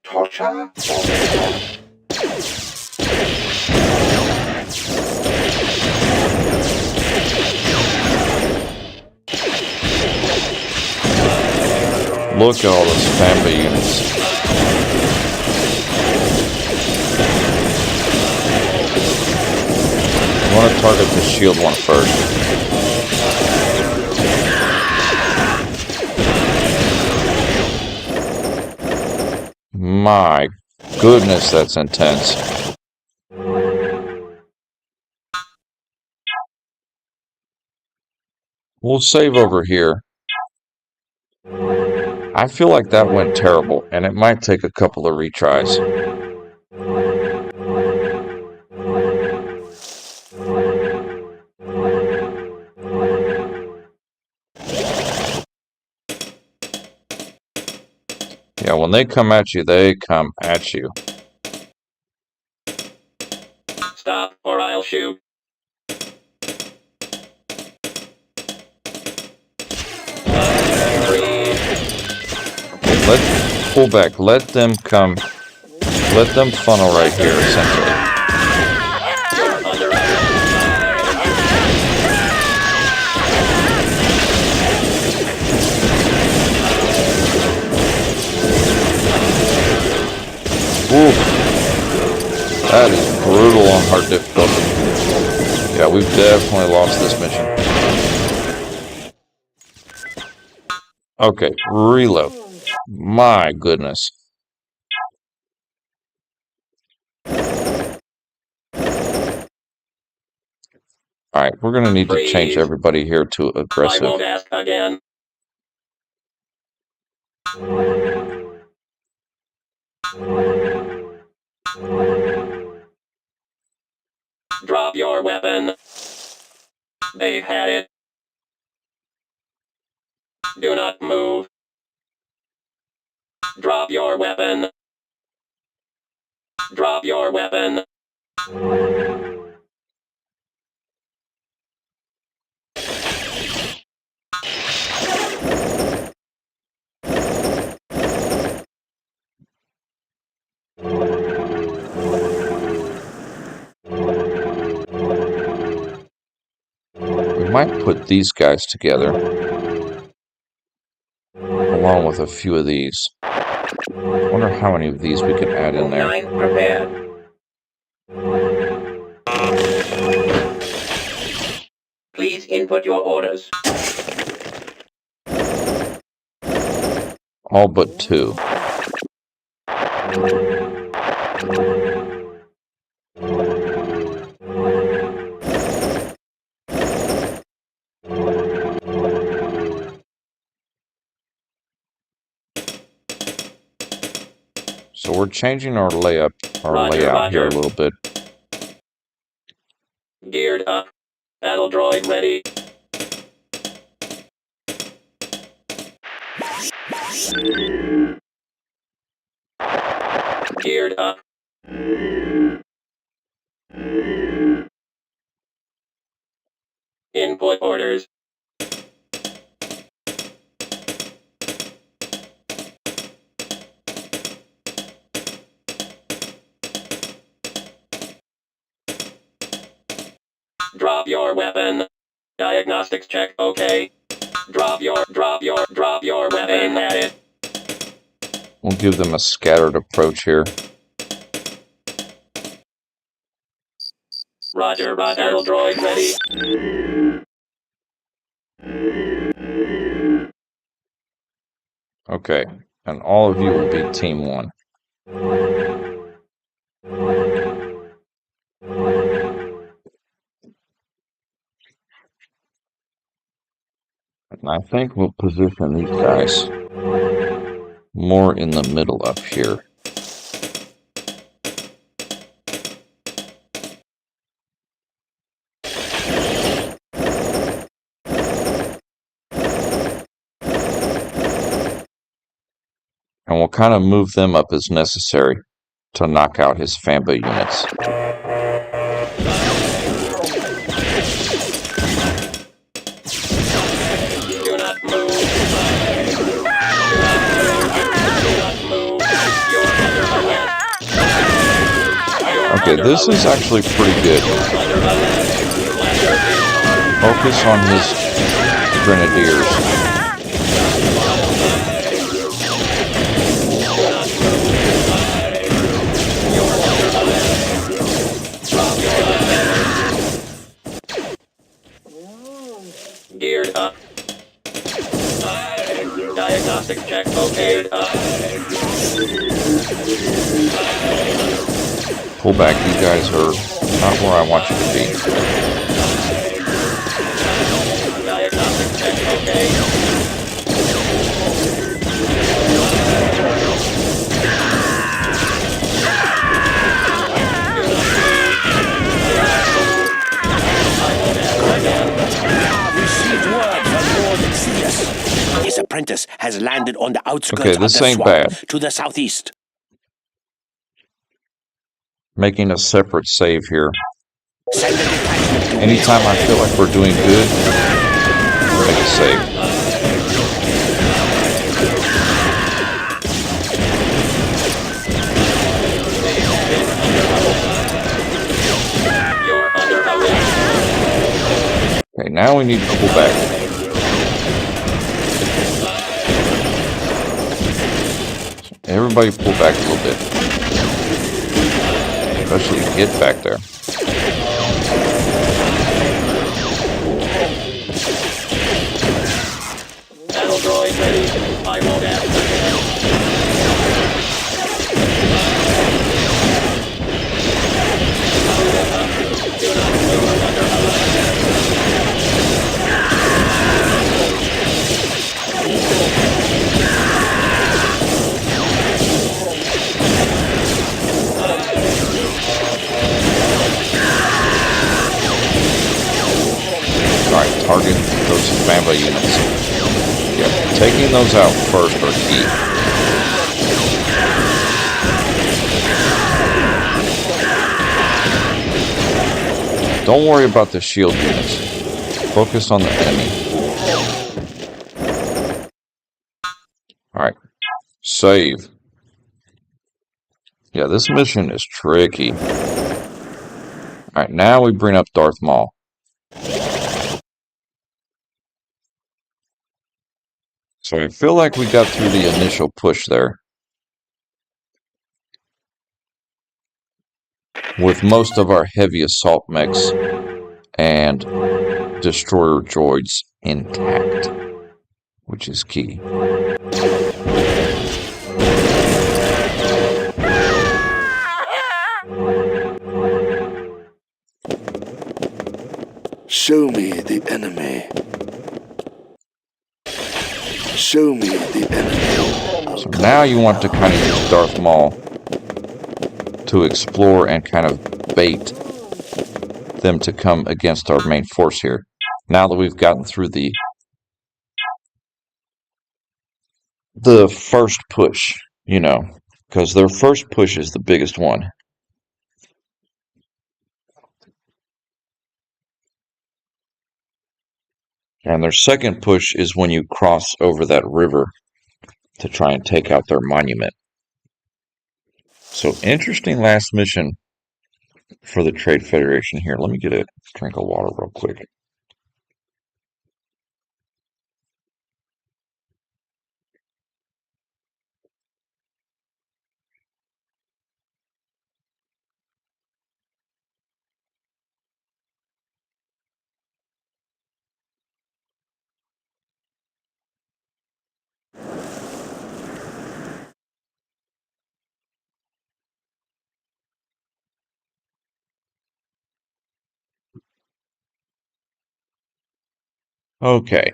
Torture? Look at all the Spampa units. I want to target the shield one first. My goodness, that's intense. We'll save over here. I feel like that went terrible, and it might take a couple of retries. Yeah, when they come at you, they come at you. Stop, or I'll shoot. Let's pull back. Let them come. Let them funnel right here, essentially. Oof. That is brutal on hard difficulty. Yeah, we've definitely lost this mission. Okay, reload. My goodness. Alright, we're going to need to change everybody here to aggressive. I won't ask again. Drop your your weapon. They've had it. Do not move. Drop your weapon. Drop your weapon. We might put these guys together, along with a few of these. I wonder how many of these we could add in there. 9 prepared. Please input your orders. All but 2. So we're changing our layout here a little bit. Geared up. Battle droid ready. Geared up. Input orders. Drop your weapon. Diagnostics check, okay. Drop your weapon. At it. We'll give them a scattered approach here. Roger, battle droid ready. Okay, and all of you will be Team 1. And I think we'll position these guys more in the middle up here. And we'll kind of move them up as necessary to knock out his Famba units. Do not move. Okay, this is actually pretty good. Focus on his grenadiers. Geared up. Diagnostic check okayed up. Pull back, you guys are not where I want you to be. Diagnostic check okay. His apprentice has landed on the outskirts Okay, of the this ain't swamp bad. to the southeast. Making a separate save here. Send a detachment to Anytime I feel like we're doing good, make a save. You're under arrest. Okay, now we need to pull back. Everybody pull back a little bit. Especially get back there. Battle droid ready. I won't answer. Do not move under versus Bamba units. Yeah, taking those out first are key. Don't worry about the shield units. Focus on the enemy. Alright. Save. Yeah, this mission is tricky. Alright, now we bring up Darth Maul. So I feel like we got through the initial push there. With most of our heavy assault mechs and destroyer droids intact, which is key. Show me the enemy. Show me the enemy. So now you want to kind of use Darth Maul to explore and kind of bait them to come against our main force here. Now that we've gotten through the first push, you know, because their first push is the biggest one. And their second push is when you cross over that river to try and take out their monument. So interesting last mission for the Trade Federation here. Let me get a drink of water real quick. Okay.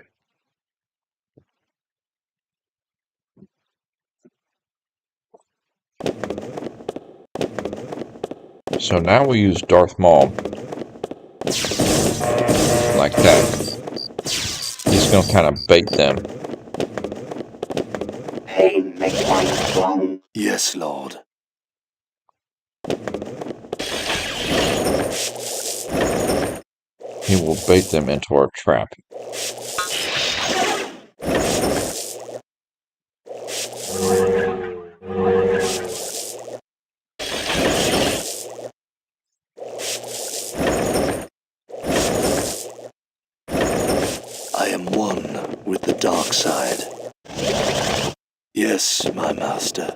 So now we use Darth Maul like that. He's going to kind of bait them. Hey, make one clone. Yes, Lord. He will bait them into our trap. I am one with the dark side. Yes, my master.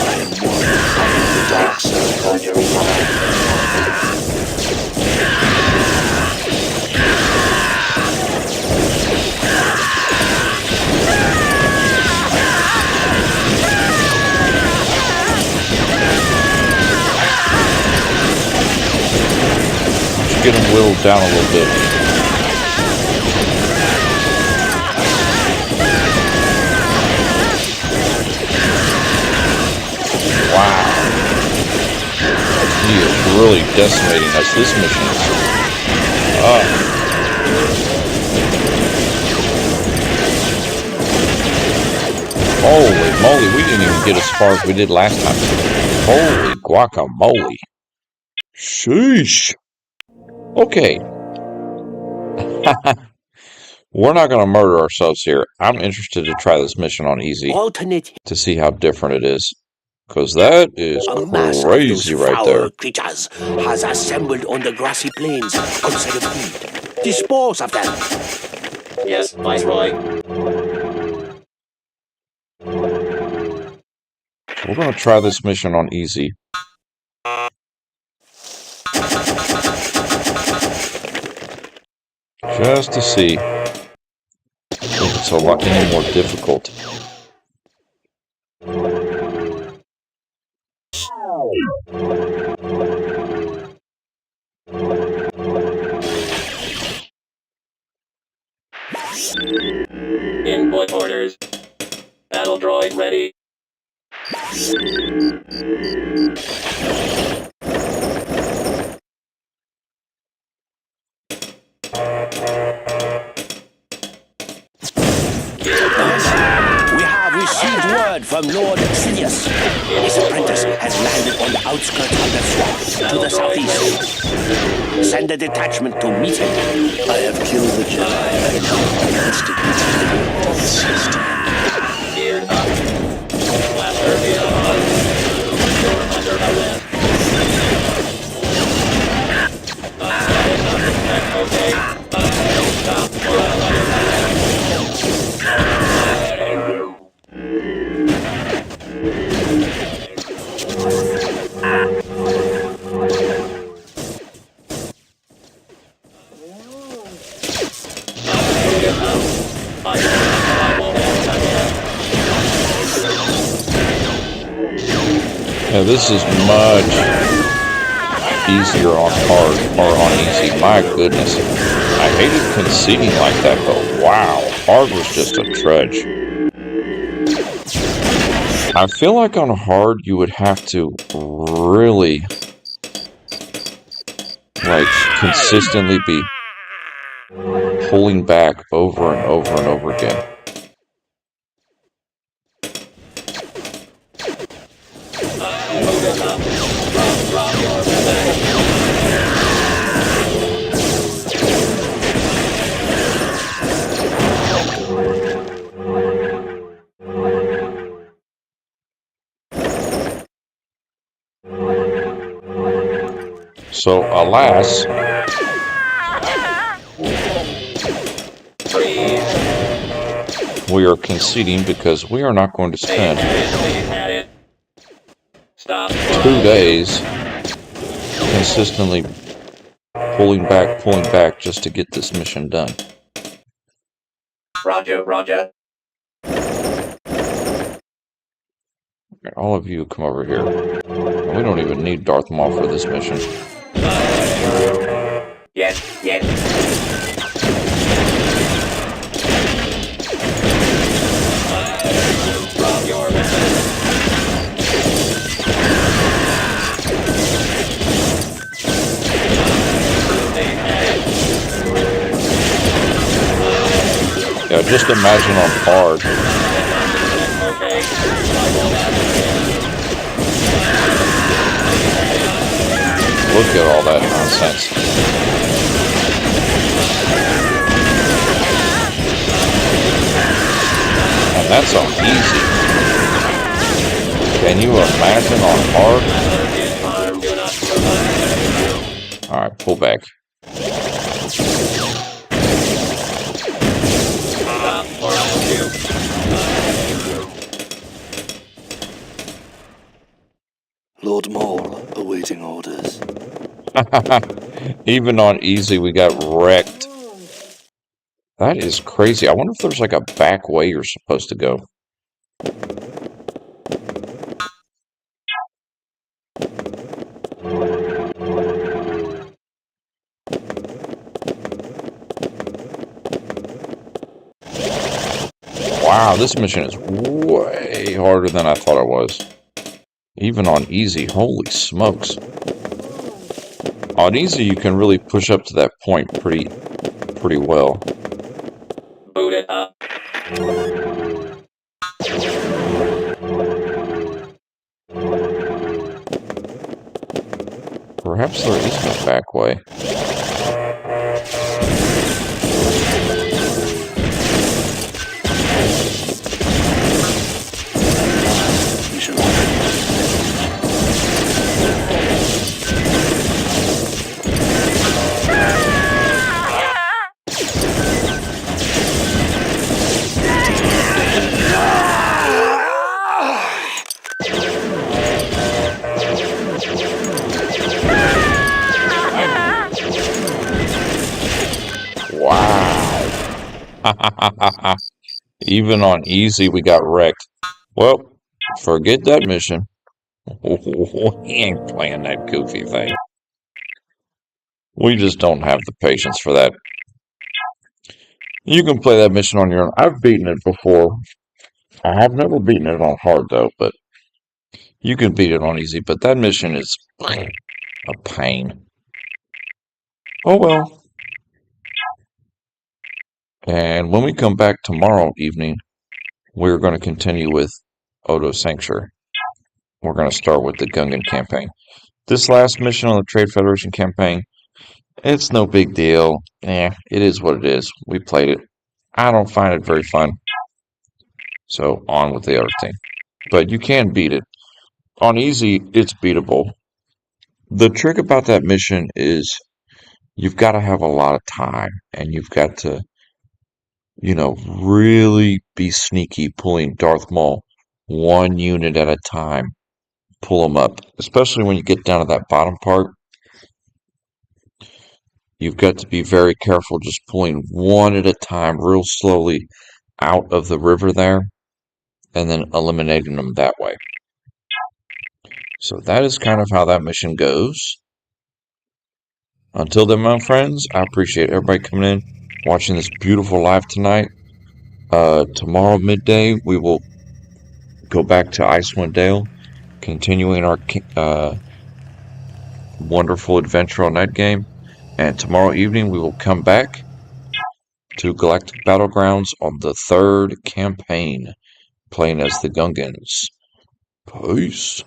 I am one with the dark side. Get him whittled down a little bit. Wow. He is really decimating us. This mission is holy moly, we didn't even get as far as we did last time. Holy guacamole. Sheesh. Okay. We're not going to murder ourselves here. I'm interested to try this mission on easy Alternate to see how different it is. Because that is a mass of crazy those right foul there. creatures has assembled on the grassy plains outside of food. Dispose of them. Yes, Viceroy. We're going to try this mission on easy. Just to see if it's a lot any more difficult. Input orders. Battle droid ready. We have received word from Lord Sidious. His apprentice has landed on the outskirts of the swamp to the southeast. Send a detachment to meet him. I have killed the Jedi and now instantly delivered to the system. Geared up. Blaster beyond. You're under arrest. Okay. Don't stop or I'll let it Yeah, this is much easier on hard or on easy. My goodness. I hated conceding like that, but wow, hard was just a trudge. I feel like on hard you would have to really consistently be pulling back over and over and over again. So, alas, we are conceding because we are not going to spend 2 days consistently pulling back just to get this mission done. Roger, roger. All of you come over here. We don't even need Darth Maul for this mission. Yes, yes. Drop your weapon. Yeah, just imagine on hard. Look at all that nonsense. And that's on easy. Can you imagine on hard? Alright, pull back. Lord Maul awaiting orders. Even on easy, we got wrecked. That is crazy. I wonder if there's like a back way you're supposed to go. Wow, this mission is way harder than I thought it was. Even on easy, holy smokes. On easy, you can really push up to that point pretty well. Boot it up. Perhaps there is no back way. Wow. Even on easy, we got wrecked. Well, forget that mission. We ain't playing that goofy thing. We just don't have the patience for that. You can play that mission on your own. I've beaten it before. I have never beaten it on hard, though, but You can beat it on easy, but that mission is a pain. Oh well. And when we come back tomorrow evening, we're going to continue with Odo Sanctuary. We're going to start with the Gungan campaign. This last mission on the Trade Federation campaign, it's no big deal. It is what it is. We played it. I don't find it very fun. So on with the other thing. But you can beat it. On easy, it's beatable. The trick about that mission is you've got to have a lot of time, and you've got to, really be sneaky pulling Darth Maul one unit at a time. Pull them up, especially when you get down to that bottom part. You've got to be very careful just pulling one at a time real slowly out of the river there and then eliminating them that way. So that is kind of how that mission goes. Until then, my friends, I appreciate everybody coming in, watching this beautiful live tonight. Tomorrow midday, we will go back to Icewind Dale, continuing our wonderful adventure on that game. And tomorrow evening, we will come back to Galactic Battlegrounds on the 3rd campaign, playing as the Gungans. Peace.